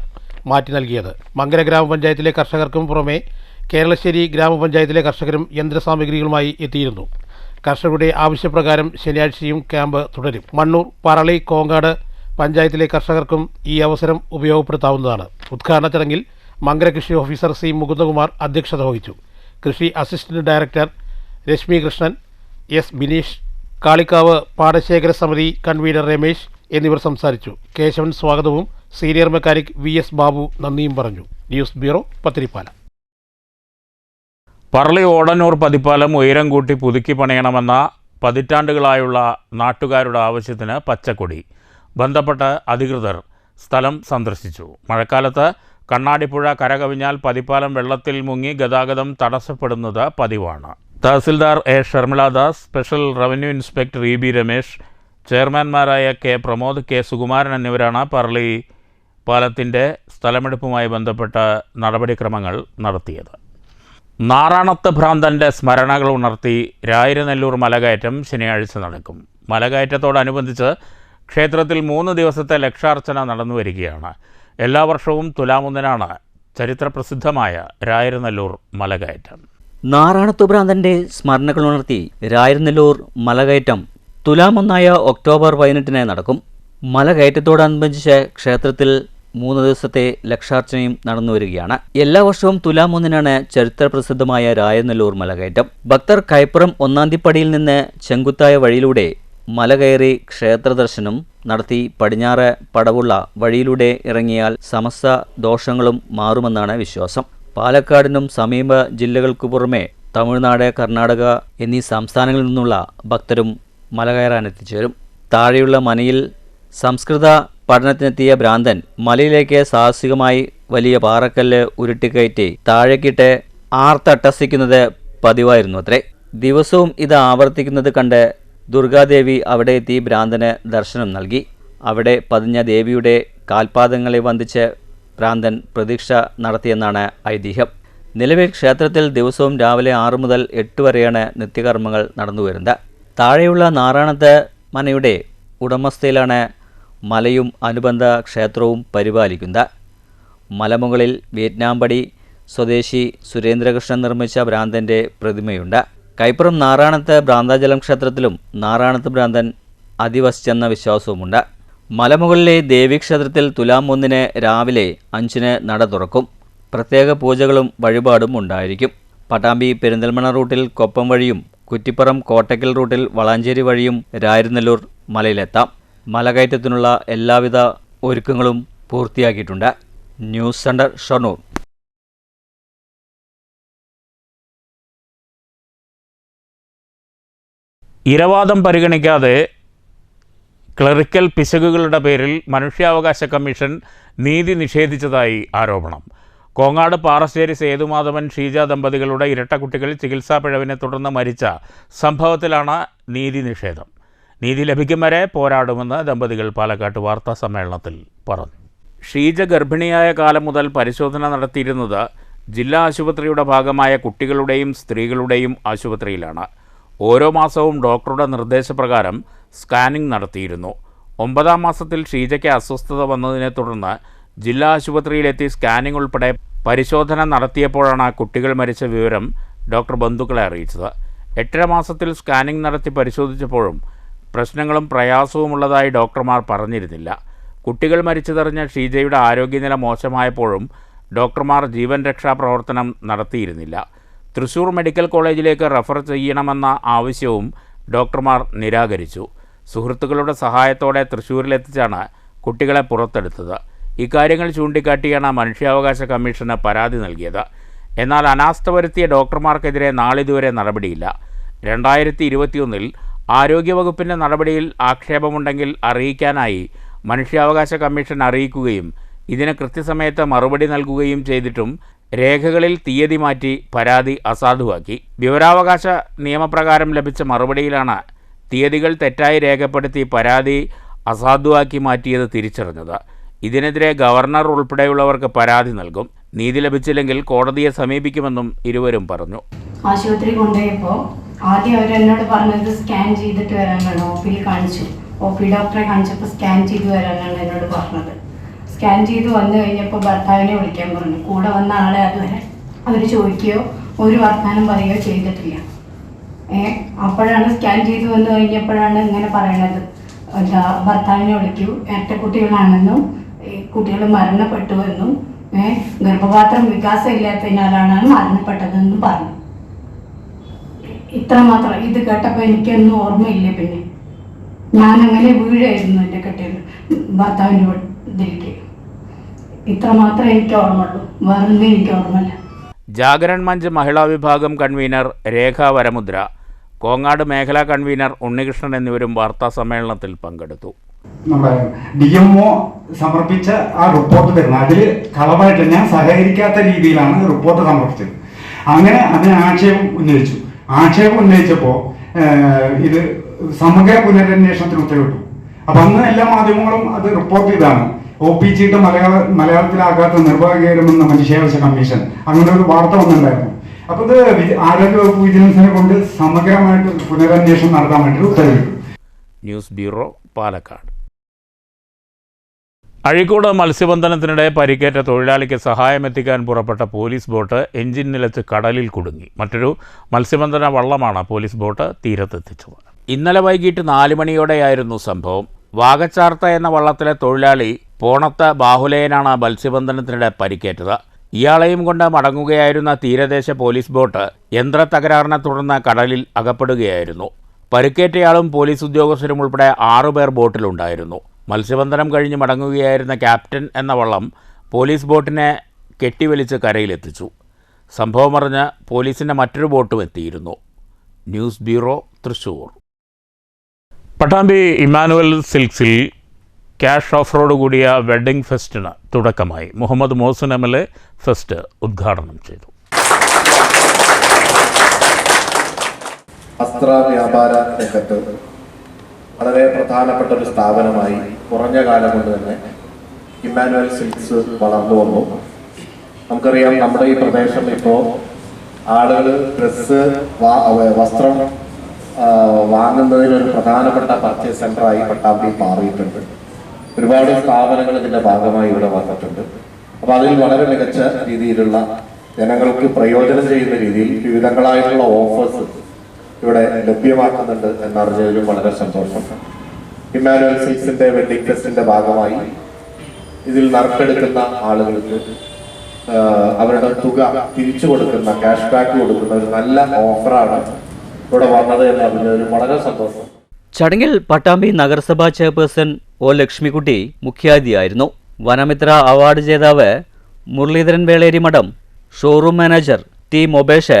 മാറ്റി നൽകിയത്. മങ്കര ഗ്രാമപഞ്ചായത്തിലെ കർഷകർക്കും പുറമെ കേരളശ്ശേരി ഗ്രാമപഞ്ചായത്തിലെ കർഷകരും യന്ത്രസാമഗ്രികളുമായി എത്തിയിരുന്നു. കർഷകരുടെ ആവശ്യപ്രകാരം ശനിയാഴ്ചയും ക്യാമ്പ് തുടരും. മണ്ണൂർ, പറളി, കോങ്ങാട് പഞ്ചായത്തിലെ കർഷകർക്കും ഈ അവസരം ഉപയോഗപ്പെടുത്താവുന്നതാണ്. ഉദ്ഘാടന ചടങ്ങിൽ മങ്കര കൃഷി ഓഫീസർ സി മുകുന്ദകുമാർ അധ്യക്ഷത വഹിച്ചു. കൃഷി assistant director Reshmi Krishnan, S Bineesh, Kalikavu പാടശേഖര സമിതി കൺവീനർ രമേശ് എന്നിവർ സംസാരിച്ചു. കേശവൻ സ്വാഗതവും സീനിയർ മെക്കാനിക് VS ബാബു നന്ദിയും പറഞ്ഞു. News bureau, Pathirippala. പറളി ഓടന്നൂർ പതിപ്പാലം ഉയരം കൂട്ടി പുതുക്കി പണിയണമെന്ന പതിറ്റാണ്ടുകളായുള്ള നാട്ടുകാരുടെ ആവശ്യത്തിന് പച്ചക്കൊടി. ബന്ധപ്പെട്ട അധികൃതർ സ്ഥലം സന്ദർശിച്ചു. മഴക്കാലത്ത് കണ്ണാടിപ്പുഴ കരകവിഞ്ഞാൽ പതിപ്പാലം വെള്ളത്തിൽ മുങ്ങി ഗതാഗതം തടസ്സപ്പെടുന്നത് പതിവാണ്. Tahsildar A Sharmiladas, special revenue inspector EB Ramesh, ചെയർമാൻമാരായ കെ പ്രമോദ്, കെ സുകുമാരൻ എന്നിവരാണ് പറളി പാലത്തിൻ്റെ സ്ഥലമെടുപ്പുമായി ബന്ധപ്പെട്ട നടപടിക്രമങ്ങൾ നടത്തിയത്. നാറാണത്ത് ഭ്രാന്തൻ്റെ സ്മരണകൾ ഉണർത്തി രായിരനെല്ലൂർ മലകയറ്റം ശനിയാഴ്ച നടക്കും. മലകയറ്റത്തോടനുബന്ധിച്ച് ക്ഷേത്രത്തിൽ 3 ദിവസത്തെ ലക്ഷാർച്ചന നടന്നു വരികയാണ്. എല്ലാ വർഷവും തുലാം 1-നാണ് ചരിത്രപ്രസിദ്ധമായ രായിരനെല്ലൂർ മലകയറ്റം. നാറാണത്ത് ഭ്രാന്തൻ്റെ സ്മരണകൾ ഉണർത്തി രായിരനെല്ലൂർ മലകയറ്റം തുലാം 1 ഒക്ടോബർ 18 നടക്കും. മലകയറ്റത്തോടനുബന്ധിച്ച് ക്ഷേത്രത്തിൽ 3 ദിവസത്തെ ലക്ഷാർച്ചനയും നടന്നു വരികയാണ്. എല്ലാ വർഷവും തുലാം 1-നാണ് ചരിത്രപ്രസിദ്ധമായ രായനെല്ലൂർ മലകയറ്റം. ഭക്തർ കൈപ്പുറം 1-ാംതിപ്പടിയിൽ നിന്ന് ചെങ്കുത്തായ വഴിയിലൂടെ മല കയറി ക്ഷേത്ര ദർശനം നടത്തി പടിഞ്ഞാറ് പടവുള്ള വഴിയിലൂടെ ഇറങ്ങിയാൽ സമസ്ത ദോഷങ്ങളും മാറുമെന്നാണ് വിശ്വാസം. പാലക്കാടിനും സമീപ ജില്ലകൾക്കു പുറമെ തമിഴ്നാട്, കർണാടക എന്നീ സംസ്ഥാനങ്ങളിൽ നിന്നുള്ള ഭക്തരും മല കയറാൻ എത്തിച്ചേരും. താഴെയുള്ള മനയിൽ സംസ്കൃത പഠനത്തിനെത്തിയ ഭ്രാന്തൻ മലയിലേക്ക് സാഹസികമായി വലിയ പാറക്കല്ല് ഉരുട്ടിക്കയറ്റി താഴേക്കിട്ട് ആർത്തട്ടസിക്കുന്നത് പതിവായിരുന്നു അത്രേ. ദിവസവും ഇത് ആവർത്തിക്കുന്നത് കണ്ട് ദുർഗാദേവി അവിടെ എത്തി ഭ്രാന്തന് ദർശനം നൽകി. അവിടെ പതിഞ്ഞ ദേവിയുടെ കാൽപാദങ്ങളെ വന്ദിച്ച് ഭ്രാന്തൻ പ്രതീക്ഷ നടത്തിയെന്നാണ് ഐതിഹ്യം. നിലവിൽ ക്ഷേത്രത്തിൽ ദിവസവും രാവിലെ 6 മുതൽ 8 വരെയാണ് നിത്യകർമ്മങ്ങൾ നടന്നുവരുന്നത്. താഴെയുള്ള നാറാണത്ത് മനയുടെ ഉടമസ്ഥയിലാണ് മലയും അനുബന്ധ ക്ഷേത്രവും പരിപാലിക്കുന്നത്. മലമുകളിൽ വിയറ്റ്നാംപടി സ്വദേശി സുരേന്ദ്രകൃഷ്ണൻ നിർമ്മിച്ച ഭ്രാന്തൻ്റെ പ്രതിമയുണ്ട്. കൈപ്പുറം നാറാണത്ത് ഭ്രാന്താചലം ക്ഷേത്രത്തിലും നാറാണത്ത് ഭ്രാന്തൻ അധിവസിച്ചെന്ന വിശ്വാസവുമുണ്ട്. മലമുകളിലെ ദേവീക്ഷേത്രത്തിൽ തുലാം 1-ന് രാവിലെ 5-ന് നട തുറക്കും. പ്രത്യേക പൂജകളും വഴിപാടും ഉണ്ടായിരിക്കും. പട്ടാമ്പി പെരിന്തൽമണ്ണ റൂട്ടിൽ കൊപ്പം വഴിയും കുറ്റിപ്പുറം കോട്ടക്കൽ റൂട്ടിൽ വളാഞ്ചേരി വഴിയും രായരനെല്ലൂർ മലയിലെത്താം. മലകയറ്റത്തിനുള്ള എല്ലാവിധ ഒരുക്കങ്ങളും പൂർത്തിയാക്കിയിട്ടുണ്ട്. News centre, Shoranur. ഇരവാദം പരിഗണിക്കാതെ ക്ലറിക്കൽ പിശകുകളുടെ പേരിൽ മനുഷ്യാവകാശ കമ്മീഷൻ നീതി നിഷേധിച്ചതായി ആരോപണം. കോങ്ങാട് പാറശ്ശേരി സേതുമാധവൻ ഷീജ ദമ്പതികളുടെ ഇരട്ട കുട്ടികൾ ചികിത്സാ പിഴവിനെ തുടർന്ന് മരിച്ച സംഭവത്തിലാണ് നീതി നിഷേധം. നീതി ലഭിക്കും വരെ പോരാടുമെന്ന് ദമ്പതികൾ പാലക്കാട്ട് വാർത്താ സമ്മേളനത്തിൽ പറഞ്ഞു. ഷീജ ഗർഭിണിയായ കാലം മുതൽ പരിശോധന നടത്തിയിരുന്നത് ജില്ലാ ആശുപത്രിയുടെ ഭാഗമായ കുട്ടികളുടെയും സ്ത്രീകളുടെയും ആശുപത്രിയിലാണ്. ഓരോ മാസവും ഡോക്ടറുടെ നിർദ്ദേശപ്രകാരം സ്കാനിംഗ് നടത്തിയിരുന്നു. 9-ാം മാസത്തിൽ ഷീജയ്ക്ക് അസ്വസ്ഥത വന്നതിനെ തുടർന്ന് ജില്ലാ ആശുപത്രിയിലെത്തി സ്കാനിംഗ് ഉൾപ്പെടെ പരിശോധന നടത്തിയപ്പോഴാണ് കുട്ടികൾ മരിച്ച വിവരം ഡോക്ടർ ബന്ധുക്കളെ അറിയിച്ചത്. 8.5 മാസത്തിൽ സ്കാനിംഗ് നടത്തി പരിശോധിച്ചപ്പോഴും പ്രശ്നങ്ങളും പ്രയാസവുമുള്ളതായി ഡോക്ടർമാർ പറഞ്ഞിരുന്നില്ല. കുട്ടികൾ മരിച്ചതറിഞ്ഞ ഷീജയുടെ ആരോഗ്യനില മോശമായപ്പോഴും ഡോക്ടർമാർ ജീവൻ രക്ഷാ പ്രവർത്തനം നടത്തിയിരുന്നില്ല. തൃശൂർ മെഡിക്കൽ കോളേജിലേക്ക് റഫർ ചെയ്യണമെന്ന ആവശ്യവും ഡോക്ടർമാർ നിരാകരിച്ചു. സുഹൃത്തുക്കളുടെ സഹായത്തോടെ തൃശൂരിലെത്തിച്ചാണ് കുട്ടികളെ പുറത്തെടുത്തത്. ഇക്കാര്യങ്ങൾ ചൂണ്ടിക്കാട്ടിയാണ് മനുഷ്യാവകാശ കമ്മീഷന് പരാതി നൽകിയത്. എന്നാൽ അനാസ്ഥ വരുത്തിയ ഡോക്ടർമാർക്കെതിരെ നാളിതുവരെ നടപടിയില്ല. 2021 ആരോഗ്യവകുപ്പിൻ്റെ നടപടിയിൽ ആക്ഷേപമുണ്ടെങ്കിൽ അറിയിക്കാനായി മനുഷ്യാവകാശ കമ്മീഷൻ അറിയിക്കുകയും ഇതിന് കൃത്യസമയത്ത് മറുപടി നൽകുകയും ചെയ്തിട്ടും രേഖകളിൽ തീയതി മാറ്റി പരാതി അസാധുവാക്കി. വിവരാവകാശ നിയമപ്രകാരം ലഭിച്ച മറുപടിയിലാണ് തീയതികൾ തെറ്റായി രേഖപ്പെടുത്തി പരാതി അസാധുവാക്കി മാറ്റിയത് തിരിച്ചറിഞ്ഞത്. ഇതിനെതിരെ ഗവർണർ ഉൾപ്പെടെയുള്ളവർക്ക് പരാതി നൽകും. നീതി ലഭിച്ചില്ലെങ്കിൽ കോടതിയെ സമീപിക്കുമെന്നും ഇരുവരും പറഞ്ഞു. ആശുപത്രി കൊണ്ടുപോയപ്പോൾ ആദ്യം അവരെന്നോട് പറഞ്ഞത് സ്കാൻ ചെയ്തിട്ട് വരാനാണ്. OP കാണിച്ചു. OP ഡോക്ടറെ കാണിച്ചപ്പോൾ സ്കാൻ ചെയ്ത് വരാനാണ് എന്നോട് പറഞ്ഞത്. സ്കാൻ ചെയ്ത് വന്നു കഴിഞ്ഞപ്പോൾ ഭർത്താവിനെ വിളിക്കാൻ പറഞ്ഞു. കൂടെ വന്ന ആളെ അതുവരെ അവർ ചോദിക്കുകയോ ഒരു വർത്തമാനം പറയുകയോ ചെയ്തിട്ടില്ല. അപ്പോഴാണ് സ്കാൻ ചെയ്ത് വന്നു കഴിഞ്ഞപ്പോഴാണ് ഇങ്ങനെ പറയണത്, എന്താ ഭർത്താവിനെ വിളിക്കൂ, ഇരട്ടക്കുട്ടികളാണെന്നും കുട്ടികൾ മരണപ്പെട്ടുവെന്നും ഗർഭപാത്രം വികാസം ഇല്ലാത്തതിനാലാണ് മരണപ്പെട്ടതെന്നും പറഞ്ഞു. ഇത്രമാത്രം. ഇത് കേട്ടപ്പോൾ എനിക്കൊന്നും ഓർമ്മയില്ല. പിന്നെ ഞാനങ്ങനെ വീഴായിരുന്നു എൻ്റെ കെട്ടിയത് ഭർത്താവിൻ്റെ ഇതിലേക്ക്. ഇത്രമാത്രം എനിക്ക് ഓർമ്മയുള്ളൂ, വേറൊന്നും എനിക്ക് ഓർമ്മയില്ല. ജാഗരൺ മഞ്ച് മഹിളാ വിഭാഗം കൺവീനർ രേഖ വരമുദ്ര, കോങ്ങാട് മേഖലാ കൺവീനർ ഉണ്ണികൃഷ്ണൻ എന്നിവരും വാർത്താ സമ്മേളനത്തിൽ പങ്കെടുത്തു. നമ്മുടെ DMO സമർപ്പിച്ച ആ റിപ്പോർട്ട് തരുന്നത് അതിൽ കളവായിട്ട് ഞാൻ സഹകരിക്കാത്ത രീതിയിലാണ് റിപ്പോർട്ട് സമർപ്പിച്ചത്. അങ്ങനെ അതിന് ആക്ഷേപം ഉന്നയിച്ചു. ആക്ഷേപം ഉന്നയിച്ചപ്പോൾ ഇത് സമഗ്ര പുനരന്വേഷണത്തിന് ഉത്തരവിട്ടു. അപ്പം അന്ന് എല്ലാ മാധ്യമങ്ങളും അത് റിപ്പോർട്ട് ചെയ്താണ്. OP ചീട്ട് മലയാളത്തിലാക്കാത്ത നിർഭാഗ്യകരമെന്ന മനുഷ്യാവകാശ കമ്മീഷൻ അങ്ങനെ ഒരു വാർത്ത വന്നിട്ടുണ്ടായിരുന്നു. അപ്പോൾ ഇത് ആരോഗ്യവകുപ്പ് വിജിലൻസിനെ കൊണ്ട് സമഗ്രമായിട്ട് പുനരന്വേഷണം നടത്താൻ വേണ്ടി ഉത്തരവിട്ടു. News bureau, Palakkad. അഴീക്കോട് മത്സ്യബന്ധനത്തിനിടെ പരിക്കേറ്റ തൊഴിലാളിക്ക് സഹായമെത്തിക്കാൻ പുറപ്പെട്ട പോലീസ് ബോട്ട് എഞ്ചിൻ നിലച്ച് കടലിൽ കുടുങ്ങി. മറ്റൊരു മത്സ്യബന്ധന വള്ളമാണ് പോലീസ് ബോട്ട് തീരത്തെത്തിച്ചത്. ഇന്നലെ വൈകിട്ട് 4 മണിയോടെയായിരുന്നു സംഭവം. വാഗച്ചാർത്ത എന്ന വള്ളത്തിലെ തൊഴിലാളി പോണത്ത് ബാഹുലേയനാണ് മത്സ്യബന്ധനത്തിനിടെ പരിക്കേറ്റത്. ഇയാളെയും കൊണ്ട് മടങ്ങുകയായിരുന്ന തീരദേശ പോലീസ് ബോട്ട് യന്ത്ര തകരാറിനെ തുടർന്ന് കടലിൽ അകപ്പെടുകയായിരുന്നു. പരിക്കേറ്റയാളും പോലീസ് ഉദ്യോഗസ്ഥരും ഉൾപ്പെടെ 6 പേർ ബോട്ടിലുണ്ടായിരുന്നു. മത്സ്യബന്ധനം കഴിഞ്ഞ് മടങ്ങുകയായിരുന്ന ക്യാപ്റ്റൻ എന്ന വള്ളം പോലീസ് ബോട്ടിനെ കെട്ടിവലിച്ച് കരയിലെത്തിച്ചു. സംഭവമറിഞ്ഞ് പോലീസിൻ്റെ മറ്റൊരു ബോട്ടും എത്തിയിരുന്നു. News bureau, Thrissur. പട്ടാമ്പി ഇമ്മാനുവൽ സിൽക്സിൽ ക്യാഷ് ഓഫ് റോഡ് കൂടിയ വെഡ്ഡിംഗ് ഫെസ്റ്റിന് തുടക്കമായി. മുഹമ്മദ് മോഹസിൻ MLA ഫെസ്റ്റ് ഉദ്ഘാടനം ചെയ്തു. വസ്ത്ര വ്യാപാര രംഗത്ത് വളരെ പ്രധാനപ്പെട്ട ഒരു സ്ഥാപനമായി കുറഞ്ഞ കാലം കൊണ്ട് തന്നെ ഇമ്മാനുവൽ സിൽക്സ് വളർന്നു വന്നു. നമുക്കറിയാം, നമ്മുടെ ഈ പ്രദേശം ഇപ്പോൾ ആളുകൾ ഡ്രസ്സ് വസ്ത്രം വാങ്ങുന്നതിനൊരു പ്രധാനപ്പെട്ട പർച്ചേസ് സെൻ്ററായി പട്ടാമ്പി മാറിയിട്ടുണ്ട്. ഒരുപാട് സ്ഥാപനങ്ങൾ ഇതിൻ്റെ ഭാഗമായി ഇവിടെ വന്നിട്ടുണ്ട്. അപ്പോൾ അതിൽ വളരെ മികച്ച രീതിയിലുള്ള ജനങ്ങൾക്ക് പ്രയോജനം ചെയ്യുന്ന രീതിയിൽ വിവിധങ്ങളായിട്ടുള്ള ഓഫേഴ്സ് ഇവിടെ ലഭ്യമാക്കുന്നുണ്ട് എന്നറിഞ്ഞതിലും വളരെ സന്തോഷം. ഇമ്മാനുവൽ സിൽക്സിന്റെ വെഡ്ഡിംഗ് ഫെസ്റ്റിന്റെ ഭാഗമായി ഇതിൽ നറുക്കെടുക്കുന്ന ആളുകൾക്ക് അവരുടെ തുക തിരിച്ചു കൊടുക്കുന്ന, ക്യാഷ് ബാക്ക് കൊടുക്കുന്ന ഒരു നല്ല ഓഫറാണ് ഇവിടെ വന്നത് എന്നറിഞ്ഞതിലും വളരെ സന്തോഷം. ചടങ്ങിൽ പട്ടാമ്പി നഗരസഭാ ചെയർപേഴ്സൺ O. ലക്ഷ്മിക്കുട്ടി മുഖ്യാതിഥിയായിരുന്നു. വനമിത്ര അവാർഡ് ജേതാവ് Muraleedharan Veleri Madom, showroom manager T. Mobesh,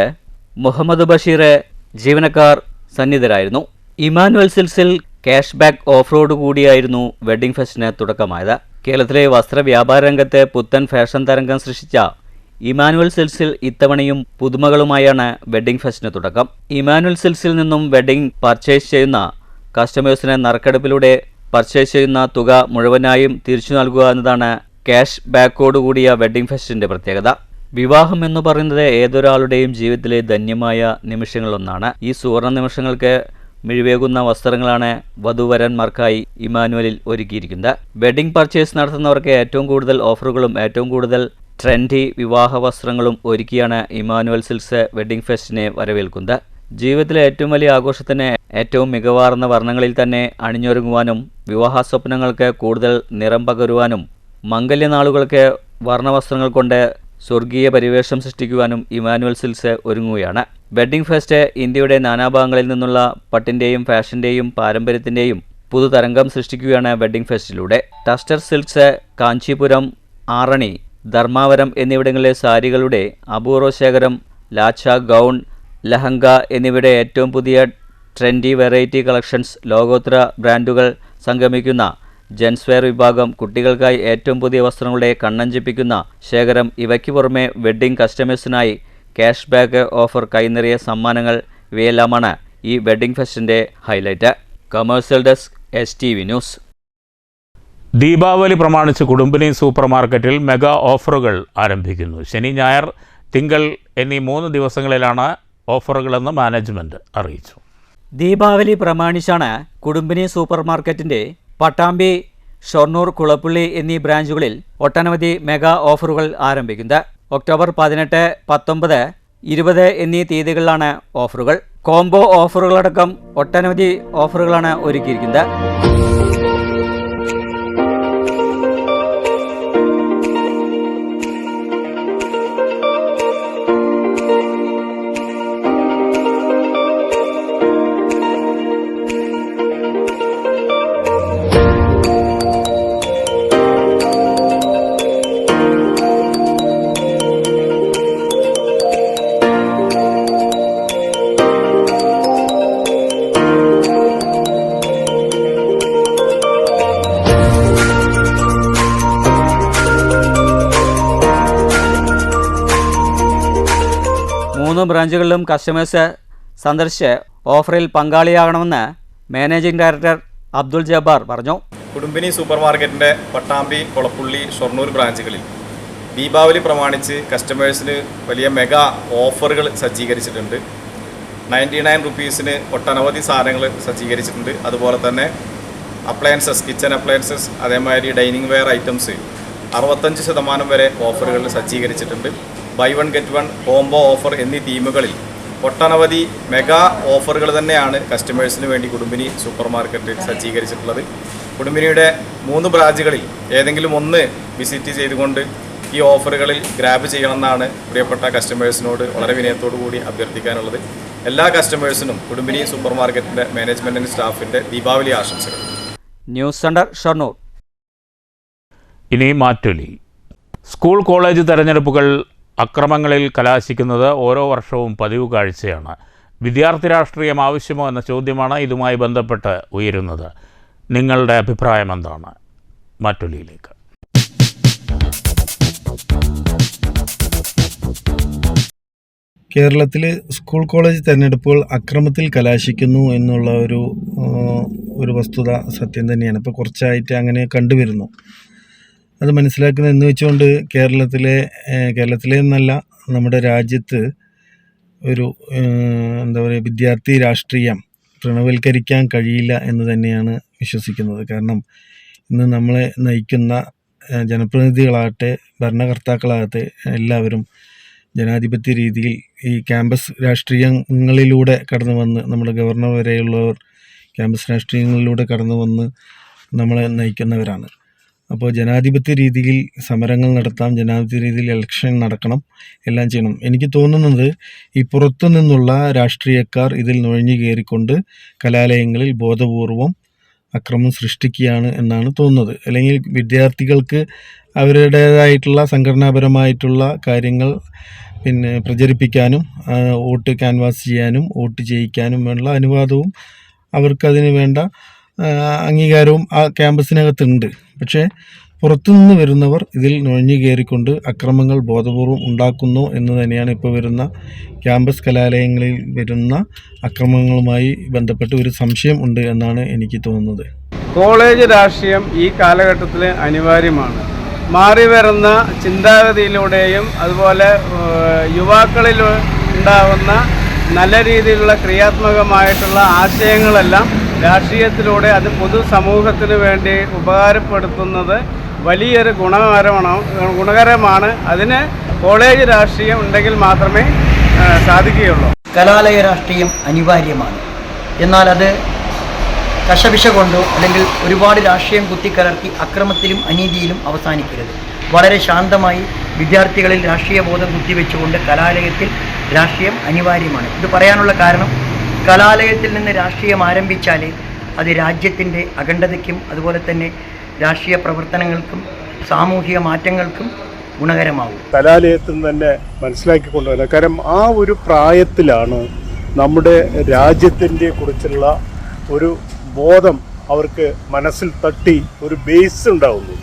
Muhammad Basheer, ജീവനക്കാർ സന്നിധരായിരുന്നു. ഇമ്മാനുവൽ സിൽക്സിൽ ക്യാഷ് ബാക്ക് ഓഫ് റോഡ് കൂടിയായിരുന്നു വെഡ്ഡിംഗ് ഫെസ്റ്റിന് തുടക്കമായത്. കേരളത്തിലെ വസ്ത്രവ്യാപാര രംഗത്ത് പുത്തൻ ഫാഷൻ തരംഗം സൃഷ്ടിച്ച ഇമ്മാനുവൽ സിൽക്സിൽ ഇത്തവണയും പുതുമകളുമായാണ് വെഡ്ഡിംഗ് ഫെസ്റ്റിന് തുടക്കം. ഇമ്മാനുവൽ സിൽക്സിൽ നിന്നും വെഡ്ഡിംഗ് പർച്ചേസ് ചെയ്യുന്ന കസ്റ്റമേഴ്സിന് നറുക്കെടുപ്പിലൂടെ പർച്ചേസ് ചെയ്യുന്ന തുക മുഴുവനായും തിരിച്ചു നൽകുക എന്നതാണ് ക്യാഷ് ബാക്കോടുകൂടിയ വെഡ്ഡിംഗ് ഫെസ്റ്റിൻ്റെ പ്രത്യേകത. വിവാഹം എന്ന് പറയുന്നത് ഏതൊരാളുടെയും ജീവിതത്തിലെ ധന്യമായ നിമിഷങ്ങളൊന്നാണ്. ഈ സുവർണ നിമിഷങ്ങൾക്ക് മിഴിവേകുന്ന വസ്ത്രങ്ങളാണ് വധുവരന്മാർക്കായി ഇമ്മാനുവലിൽ ഒരുക്കിയിരിക്കുന്നത്. വെഡ്ഡിംഗ് പർച്ചേസ് നടത്തുന്നവർക്ക് ഏറ്റവും കൂടുതൽ ഓഫറുകളും ഏറ്റവും കൂടുതൽ ട്രെൻഡി വിവാഹ വസ്ത്രങ്ങളും ഒരുക്കിയാണ് ഇമ്മാനുവൽ സിൽക്സ് വെഡ്ഡിംഗ് ഫെസ്റ്റിനെ വരവേൽക്കുന്നത്. ജീവിതത്തിലെ ഏറ്റവും വലിയ ആഘോഷത്തിന് ഏറ്റവും മികവാർന്ന വർണ്ണങ്ങളിൽ തന്നെ അണിഞ്ഞൊരുങ്ങുവാനും വിവാഹ സ്വപ്നങ്ങൾക്ക് കൂടുതൽ നിറം പകരുവാനും മംഗല്യനാളുകൾക്ക് വർണ്ണവസ്ത്രങ്ങൾ കൊണ്ട് സ്വർഗീയ പരിവേഷം സൃഷ്ടിക്കുവാനും ഇമാനുവൽ സിൽക്സ് ഒരുങ്ങുകയാണ്. വെഡ്ഡിംഗ് ഫെസ്റ്റ് ഇന്ത്യയുടെ നാനാഭാഗങ്ങളിൽ നിന്നുള്ള പട്ടിൻ്റെയും ഫാഷൻ്റെയും പാരമ്പര്യത്തിൻ്റെയും പുതുതരംഗം സൃഷ്ടിക്കുകയാണ് വെഡ്ഡിംഗ് ഫെസ്റ്റിലൂടെ. ടസ്റ്റർ സിൽക്സ്, കാഞ്ചീപുരം, ആറണി, ധർമാവരം എന്നിവിടങ്ങളിലെ സാരികളുടെ അപൂർവ ശേഖരം, ലാച്ച, ഗൗൺ, ലഹങ്ക എന്നിവയുടെ ഏറ്റവും പുതിയ ട്രെൻഡി വെറൈറ്റി കളക്ഷൻസ്, ലോകോത്തര ബ്രാൻഡുകൾ സംഗമിക്കുന്ന ജെൻസ്വെയർ വിഭാഗം, കുട്ടികൾക്കായി ഏറ്റവും പുതിയ വസ്ത്രങ്ങളുടെ കണ്ണഞ്ചിപ്പിക്കുന്ന ശേഖരം, ഇവയ്ക്ക് പുറമെ വെഡ്ഡിംഗ് കസ്റ്റമേഴ്സിനായി ക്യാഷ് ബാക്ക് ഓഫർ, കൈനിറിയ സമ്മാനങ്ങൾ, ഇവയെല്ലാമാണ് ഈ വെഡ്ഡിംഗ് ഫെസ്റ്റിൻ്റെ highlight. Commercial desk, STV news. Deepavali പ്രമാണിച്ച് കുടുംബിനി സൂപ്പർ മാർക്കറ്റിൽ മെഗാ ഓഫറുകൾ ആരംഭിക്കുന്നു. ശനി, ഞായർ, തിങ്കൾ എന്നീ 3 ദിവസങ്ങളിലാണ് ഓഫറുകളെന്ന് മാനേജ്മെൻറ്റ് അറിയിച്ചു. ദീപാവലി പ്രമാണിച്ചാണ് കുടുംബിനി സൂപ്പർ മാർക്കറ്റിൻ്റെ പട്ടാമ്പി, ഷൊർണൂർ, കുളപ്പുള്ളി എന്നീ ബ്രാഞ്ചുകളിൽ ഒട്ടനവധി മെഗാ ഓഫറുകൾ ആരംഭിക്കുന്നത്. ഒക്ടോബർ 18, 19, 20 എന്നീ തീയതികളിലാണ് ഓഫറുകൾ. കോംബോ ഓഫറുകളടക്കം ഒട്ടനവധി ഓഫറുകളാണ് ഒരുക്കിയിരിക്കുന്നത്. ബ്രാഞ്ചുകളിലും കസ്റ്റമേഴ്സ് സന്ദർശിച്ച് ഓഫറിൽ പങ്കാളിയാകണമെന്ന് മാനേജിംഗ് ഡയറക്ടർ അബ്ദുൾ ജബ്ബാർ പറഞ്ഞു. കുടുംബിനി സൂപ്പർ മാർക്കറ്റിൻ്റെ പട്ടാമ്പി, കൊളപ്പുള്ളി, ഷൊർണൂർ ബ്രാഞ്ചുകളിൽ ദീപാവലി പ്രമാണിച്ച് കസ്റ്റമേഴ്സിന് വലിയ മെഗാ ഓഫറുകൾ സജ്ജീകരിച്ചിട്ടുണ്ട്. 99 റുപ്പീസിന് ഒട്ടനവധി സാധനങ്ങൾ സജ്ജീകരിച്ചിട്ടുണ്ട്. അതുപോലെ തന്നെ അപ്ലയൻസസ്, കിച്ചൺ അപ്ലയൻസസ്, അതേമാതിരി ഡൈനിങ് വെയർ ഐറ്റംസ് 65% വരെ ഓഫറുകൾ സജ്ജീകരിച്ചിട്ടുണ്ട്. Buy one get one, combo offer എന്നീ തീമുകളിൽ ഒട്ടനവധി മെഗാ ഓഫറുകൾ തന്നെയാണ് കസ്റ്റമേഴ്സിന് വേണ്ടി കുടുംബിനി സൂപ്പർ മാർക്കറ്റ് സജ്ജീകരിച്ചിട്ടുള്ളത്. കുടുംബിനിയുടെ 3 ബ്രാഞ്ചുകളിൽ ഏതെങ്കിലും ഒന്ന് വിസിറ്റ് ചെയ്തുകൊണ്ട് ഈ ഓഫറുകളിൽ ഗ്രാബ് ചെയ്യണമെന്നാണ് പ്രിയപ്പെട്ട കസ്റ്റമേഴ്സിനോട് വളരെ വിനയത്തോടു കൂടി അഭ്യർത്ഥിക്കാനുള്ളത്. എല്ലാ കസ്റ്റമേഴ്സിനും കുടുംബിനി സൂപ്പർ മാർക്കറ്റിൻ്റെ മാനേജ്മെൻറ്റിൻ്റെ സ്റ്റാഫിൻ്റെ ദീപാവലി ആശംസകൾ. News centre, Shoranur. ഇനി മാറ്റൊലി. സ്കൂൾ കോളേജ് തെരഞ്ഞെടുപ്പുകൾ അക്രമങ്ങളിൽ കലാശിക്കുന്നത് ഓരോ വർഷവും പതിവ് കാഴ്ചയാണ്. വിദ്യാർത്ഥി രാഷ്ട്രീയം ആവശ്യമോ എന്ന ചോദ്യമാണ് ഇതുമായി ബന്ധപ്പെട്ട് ഉയരുന്നത്. നിങ്ങളുടെ അഭിപ്രായം എന്താണ്? മാറ്റൊലിയിലേക്ക്. കേരളത്തിൽ സ്കൂൾ കോളേജ് തെരഞ്ഞെടുപ്പുകൾ അക്രമത്തിൽ കലാശിക്കുന്നു എന്നുള്ള ഒരു വസ്തുത സത്യം തന്നെയാണ്. ഇപ്പോൾ കുറച്ചായിട്ട് അങ്ങനെ കണ്ടുവരുന്നു. അത് മനസ്സിലാക്കുന്നത് എന്ന് വെച്ചുകൊണ്ട് കേരളത്തിലെ എന്നല്ല, നമ്മുടെ രാജ്യത്ത് ഒരു എന്താ പറയുക, വിദ്യാർത്ഥി രാഷ്ട്രീയം തൃണവൽക്കരിക്കാൻ കഴിയില്ല എന്ന് തന്നെയാണ് വിശ്വസിക്കുന്നത്. കാരണം ഇന്ന് നമ്മളെ നയിക്കുന്ന ജനപ്രതിനിധികളാകട്ടെ ഭരണകർത്താക്കളാകട്ടെ എല്ലാവരും ജനാധിപത്യ രീതിയിൽ ഈ ക്യാമ്പസ് രാഷ്ട്രീയങ്ങളിലൂടെ കടന്നു വന്ന്, നമ്മുടെ ഗവർണർ വരെയുള്ളവർ ക്യാമ്പസ് രാഷ്ട്രീയങ്ങളിലൂടെ കടന്നു വന്ന് നമ്മളെ നയിക്കുന്നവരാണ്. അപ്പോൾ ജനാധിപത്യ രീതിയിൽ സമരങ്ങൾ നടത്താം, ജനാധിപത്യ രീതിയിൽ ഇലക്ഷൻ നടക്കണം, എല്ലാം ചെയ്യണം. എനിക്ക് തോന്നുന്നത് ഈ പുറത്തു നിന്നുള്ള രാഷ്ട്രീയക്കാർ ഇതിൽ നുഴഞ്ഞു കയറിക്കൊണ്ട് കലാലയങ്ങളിൽ ബോധപൂർവം അക്രമം സൃഷ്ടിക്കുകയാണ് എന്നാണ് തോന്നുന്നത്. അല്ലെങ്കിൽ വിദ്യാർത്ഥികൾക്ക് അവരുടേതായിട്ടുള്ള സംഘടനാപരമായിട്ടുള്ള കാര്യങ്ങൾ പ്രചരിപ്പിക്കാനും വോട്ട് ക്യാൻവാസ് ചെയ്യാനും വോട്ട് ചെയ്യിക്കാനും വേണ്ട അനുവാദവും അവർക്കതിന് വേണ്ട അംഗീകാരവും ആ ക്യാമ്പസിനകത്തുണ്ട്. പക്ഷേ പുറത്തുനിന്ന് വരുന്നവർ ഇതിൽ നുഴഞ്ഞു കയറിക്കൊണ്ട് അക്രമങ്ങൾ ബോധപൂർവം ഉണ്ടാക്കുന്നു എന്ന് തന്നെയാണ് ഇപ്പോൾ വരുന്ന ക്യാമ്പസ് കലാലയങ്ങളിൽ വരുന്ന അക്രമങ്ങളുമായി ബന്ധപ്പെട്ട് ഒരു സംശയം ഉണ്ട് എന്നാണ് എനിക്ക് തോന്നുന്നത്. കോളേജ് രാഷ്ട്രീയം ഈ കാലഘട്ടത്തിൽ അനിവാര്യമാണ്. മാറി വരുന്ന ചിന്താഗതിയിലൂടെയും അതുപോലെ യുവാക്കളിൽ ഉണ്ടാകുന്ന നല്ല രീതിയിലുള്ള ക്രിയാത്മകമായിട്ടുള്ള ആശയങ്ങളെല്ലാം രാഷ്ട്രീയത്തിലൂടെ അത് പൊതുസമൂഹത്തിന് വേണ്ടി ഉപകാരപ്പെടുത്തുന്നത് വലിയൊരു ഗുണകരമാണ്. അതിന് കോളേജ് രാഷ്ട്രീയം ഉണ്ടെങ്കിൽ മാത്രമേ സാധിക്കുകയുള്ളൂ. കലാലയ രാഷ്ട്രീയം അനിവാര്യമാണ്. എന്നാൽ അത് കശപിശ കൊണ്ടോ അല്ലെങ്കിൽ ഒരുപാട് രാഷ്ട്രീയം കുത്തിക്കലർത്തി അക്രമത്തിലും അനീതിയിലും അവസാനിക്കരുത്. വളരെ ശാന്തമായി വിദ്യാർത്ഥികളിൽ രാഷ്ട്രീയ ബോധം കുത്തിവെച്ചുകൊണ്ട് കലാലയത്തിൽ രാഷ്ട്രീയം അനിവാര്യമാണ്. ഇത് പറയാനുള്ള കാരണം കലാലയത്തിൽ നിന്ന് രാഷ്ട്രീയം ആരംഭിച്ചാൽ അത് രാജ്യത്തിൻ്റെ അഖണ്ഡതയ്ക്കും അതുപോലെ തന്നെ രാഷ്ട്രീയ പ്രവർത്തനങ്ങൾക്കും സാമൂഹിക മാറ്റങ്ങൾക്കും ഗുണകരമാവും. കലാലയത്തിൽ തന്നെ മനസ്സിലാക്കിക്കൊണ്ടുവരുന്നത് കാരണം ആ ഒരു പ്രായത്തിലാണ് നമ്മുടെ രാജ്യത്തിൻ്റെ കുറിച്ചുള്ള ഒരു ബോധം അവർക്ക് മനസ്സിൽ തട്ടി ഒരു ബേസ് ഉണ്ടാവുന്നു.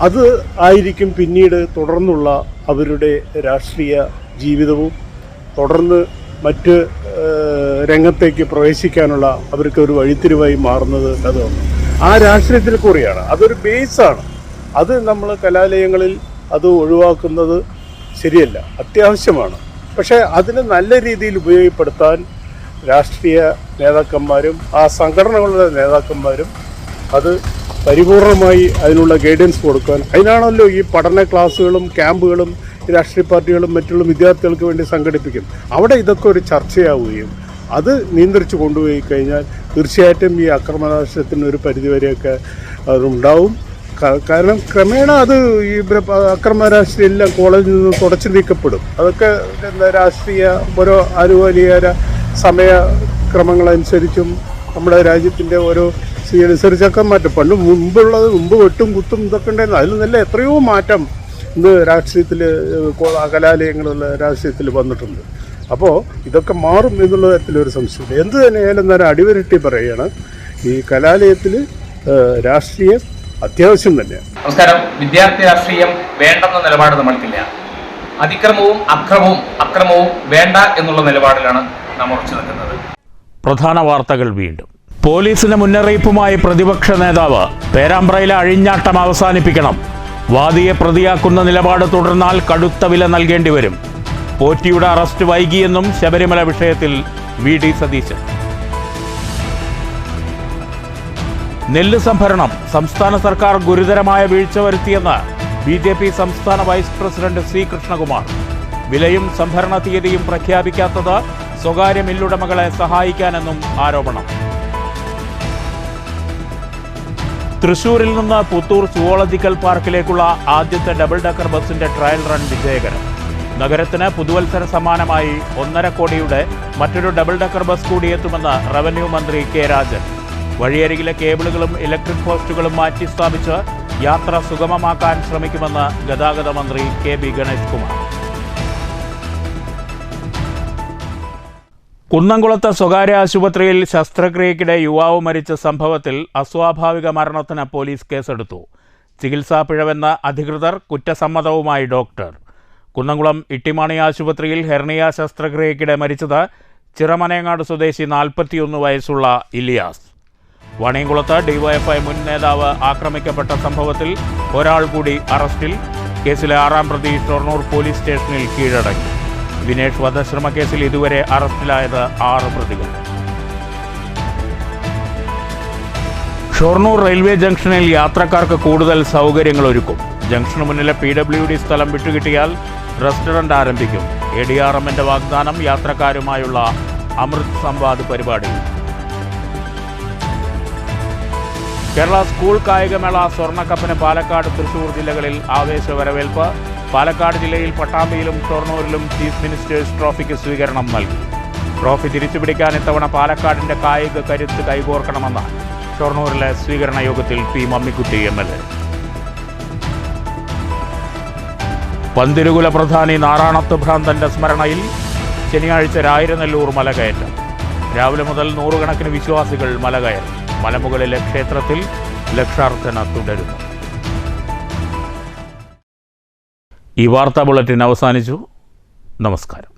അത് ആയിരിക്കും പിന്നീട് തുടർന്നുള്ള അവരുടെ രാഷ്ട്രീയ ജീവിതവും തുടർന്ന് മറ്റ് രംഗത്തേക്ക് പ്രവേശിക്കാനുള്ള അവർക്ക് ഒരു വഴിത്തിരിവായി മാറുന്നത്. അത് ആ രാഷ്ട്രീയത്തിൽ കൂടിയാണ്. അതൊരു ബേസാണ്. അത് നമ്മൾ കലാലയങ്ങളിൽ അത് ഒഴിവാക്കുന്നത് ശരിയല്ല, അത്യാവശ്യമാണ്. പക്ഷേ അതിന് നല്ല രീതിയിൽ ഉപയോഗപ്പെടുത്താൻ രാഷ്ട്രീയ നേതാക്കന്മാരും ആ സംഘടനകളുടെ നേതാക്കന്മാരും അത് പരിപൂർണമായി അതിനുള്ള ഗൈഡൻസ് കൊടുക്കാൻ, അതിനാണല്ലോ ഈ പഠന ക്ലാസ്സുകളും ക്യാമ്പുകളും രാഷ്ട്രീയ പാർട്ടികളും മറ്റുള്ള വിദ്യാർത്ഥികൾക്ക് വേണ്ടി സംഘടിപ്പിക്കും. അവിടെ ഇതൊക്കെ ഒരു ചർച്ചയാവുകയും അത് നിയന്ത്രിച്ച് കൊണ്ടുപോയി കഴിഞ്ഞാൽ തീർച്ചയായിട്ടും ഈ അക്രമരാഷ്ട്രീയത്തിന് ഒരു പരിധിവരെയൊക്കെ അതുണ്ടാവും. കാരണം ക്രമേണ അത് ഈ അക്രമരാഷ്ട്രീയം എല്ലാം കോളേജിൽ നിന്ന് തുടച്ചു നീക്കപ്പെടും. അതൊക്കെ രാഷ്ട്രീയ ഓരോ ആനുകൂല്യ സമയക്രമങ്ങളനുസരിച്ചും നമ്മുടെ രാജ്യത്തിൻ്റെ ഓരോ അനുസരിച്ചൊക്കെ മാറ്റം. മുമ്പ് വെട്ടും കുത്തും ഇതൊക്കെ ഉണ്ടായിരുന്നു. അതിൽ നല്ല എത്രയോ മാറ്റം ഇന്ന് രാഷ്ട്രീയത്തിൽ കലാലയങ്ങളുള്ള രാഷ്ട്രീയത്തിൽ വന്നിട്ടുണ്ട്. അപ്പോൾ ഇതൊക്കെ മാറും എന്നുള്ള തരത്തിലൊരു സംശയമില്ല. എന്ത് തന്നെയായാലും നേരം അടിവരട്ടി പറയുകയാണ്, ഈ കലാലയത്തിൽ രാഷ്ട്രീയം അത്യാവശ്യം തന്നെയാണ്. നമസ്കാരം. വിദ്യാർത്ഥി രാഷ്ട്രീയം വേണ്ടെന്ന നിലപാട് നമ്മൾക്കില്ല. അതിക്രമവും അക്രമവും വേണ്ട എന്നുള്ള നിലപാടിലാണ് നാം ഉറച്ചു നിൽക്കുന്നത്. പ്രധാന വാർത്തകൾ വീണ്ടും. പോലീസിന് മുന്നറിയിപ്പുമായി പ്രതിപക്ഷ നേതാവ്. പേരാമ്പ്രയിലെ അഴിഞ്ഞാട്ടം അവസാനിപ്പിക്കണം. വാദിയെ പ്രതിയാക്കുന്ന നിലപാട് തുടർന്നാൽ കടുത്ത വില നൽകേണ്ടി വരും. പോറ്റിയുടെ അറസ്റ്റ് വൈകിയെന്നും ശബരിമല വിഷയത്തിൽ VD സതീശൻ. നെല്ല് സംഭരണം സംസ്ഥാന സർക്കാർ ഗുരുതരമായ വീഴ്ച വരുത്തിയെന്ന് BJP സംസ്ഥാന വൈസ് പ്രസിഡന്റ് C കൃഷ്ണകുമാർ. വിലയും സംഭരണ തീയതിയും പ്രഖ്യാപിക്കാത്തത് സ്വകാര്യ മില്ലുടമകളെ സഹായിക്കാനെന്നും ആരോപണം. തൃശൂരിൽ നിന്ന് പുത്തൂർ സുവോളജിക്കൽ പാർക്കിലേക്കുള്ള ആദ്യത്തെ ഡബിൾ ഡക്കർ ബസിന്റെ ട്രയൽ റൺ വിജയകരം. നഗരത്തിന് പുതുവത്സര സമ്മാനമായി 1.5 കോടിയുടെ മറ്റൊരു ഡബിൾ ഡക്കർ ബസ് കൂടി എത്തുമെന്ന് റവന്യൂ മന്ത്രി K രാജൻ. വഴിയരികിലെ കേബിളുകളും ഇലക്ട്രിക് പോസ്റ്റുകളും മാറ്റി സ്ഥാപിച്ച് യാത്ര സുഗമമാക്കാൻ ശ്രമിക്കുമെന്ന് ഗതാഗത മന്ത്രി KB ഗണേഷ് കുമാർ. കുന്നംകുളത്ത് സ്വകാര്യ ആശുപത്രിയിൽ ശസ്ത്രക്രിയയ്ക്കിടെ യുവാവ് മരിച്ച സംഭവത്തിൽ അസ്വാഭാവിക മരണത്തിന് പോലീസ് കേസെടുത്തു. ചികിത്സാ പിഴവെന്ന അധികൃതർ, കുറ്റസമ്മതവുമായി ഡോക്ടർ. കുന്നംകുളം ഇട്ടിമാണി ആശുപത്രിയിൽ ഹെർണിയ ശസ്ത്രക്രിയയ്ക്കിടെ മരിച്ചത് ചിറമനേങ്ങാട് സ്വദേശി 41 വയസ്സുള്ള ഇലിയാസ്. വാണിയംകുളത്ത് DYFI മുൻ നേതാവ് ആക്രമിക്കപ്പെട്ട സംഭവത്തിൽ ഒരാൾ കൂടി അറസ്റ്റിൽ. കേസിലെ 6ാം പ്രതി ഷൊർണൂർ പോലീസ് സ്റ്റേഷനിൽ കീഴടങ്ങി. വിനേഷ് വധശ്രമ കേസിൽ ഇതുവരെ അറസ്റ്റിലായത് 6 പ്രതികൾ. ഷൊർണൂർ റെയിൽവേ ജംഗ്ഷനിൽ യാത്രക്കാർക്ക് കൂടുതൽ സൗകര്യങ്ങൾ ഒരുക്കും. ജംഗ്ഷന് മുന്നിലെ PWD സ്ഥലം വിട്ടുകിട്ടിയാൽ റെസ്റ്റോറന്റ് ആരംഭിക്കും. ADRMന്റെ വാഗ്ദാനം യാത്രക്കാരുമായുള്ള അമൃത് സംവാദ് പരിപാടി. കേരള സ്കൂൾ കായികമേള സ്വർണ്ണക്കപ്പിന് പാലക്കാട്, തൃശൂർ ജില്ലകളിൽ ആവേശ വരവേൽപ്പ്. പാലക്കാട് ജില്ലയിൽ പട്ടാമ്പിയിലും ഷൊർണൂരിലും ചീഫ് മിനിസ്റ്റേഴ്സ് ട്രോഫിക്ക് സ്വീകരണം നൽകി. ട്രോഫി തിരിച്ചുപിടിക്കാൻ ഇത്തവണ പാലക്കാടിന്റെ കായിക കരുത്ത് കൈകോർക്കണമെന്ന് ഷൊർണൂരിലെ സ്വീകരണ യോഗത്തിൽ P മമ്മിക്കുട്ടി MLA. പന്തിരുകുല പ്രധാനി നാറാണത്ത് ഭ്രാന്തന്റെ സ്മരണയിൽ ശനിയാഴ്ച രായിരനെല്ലൂർ മലകയറ്റം. രാവിലെ മുതൽ നൂറുകണക്കിന് വിശ്വാസികൾ മലകയറി. മലമുകളിലെ ക്ഷേത്രത്തിൽ ലക്ഷാർത്ഥന തുടരുന്നു. ഈ വാർത്താ ബുള്ളറ്റിൻ അവസാനിച്ചു. നമസ്കാരം.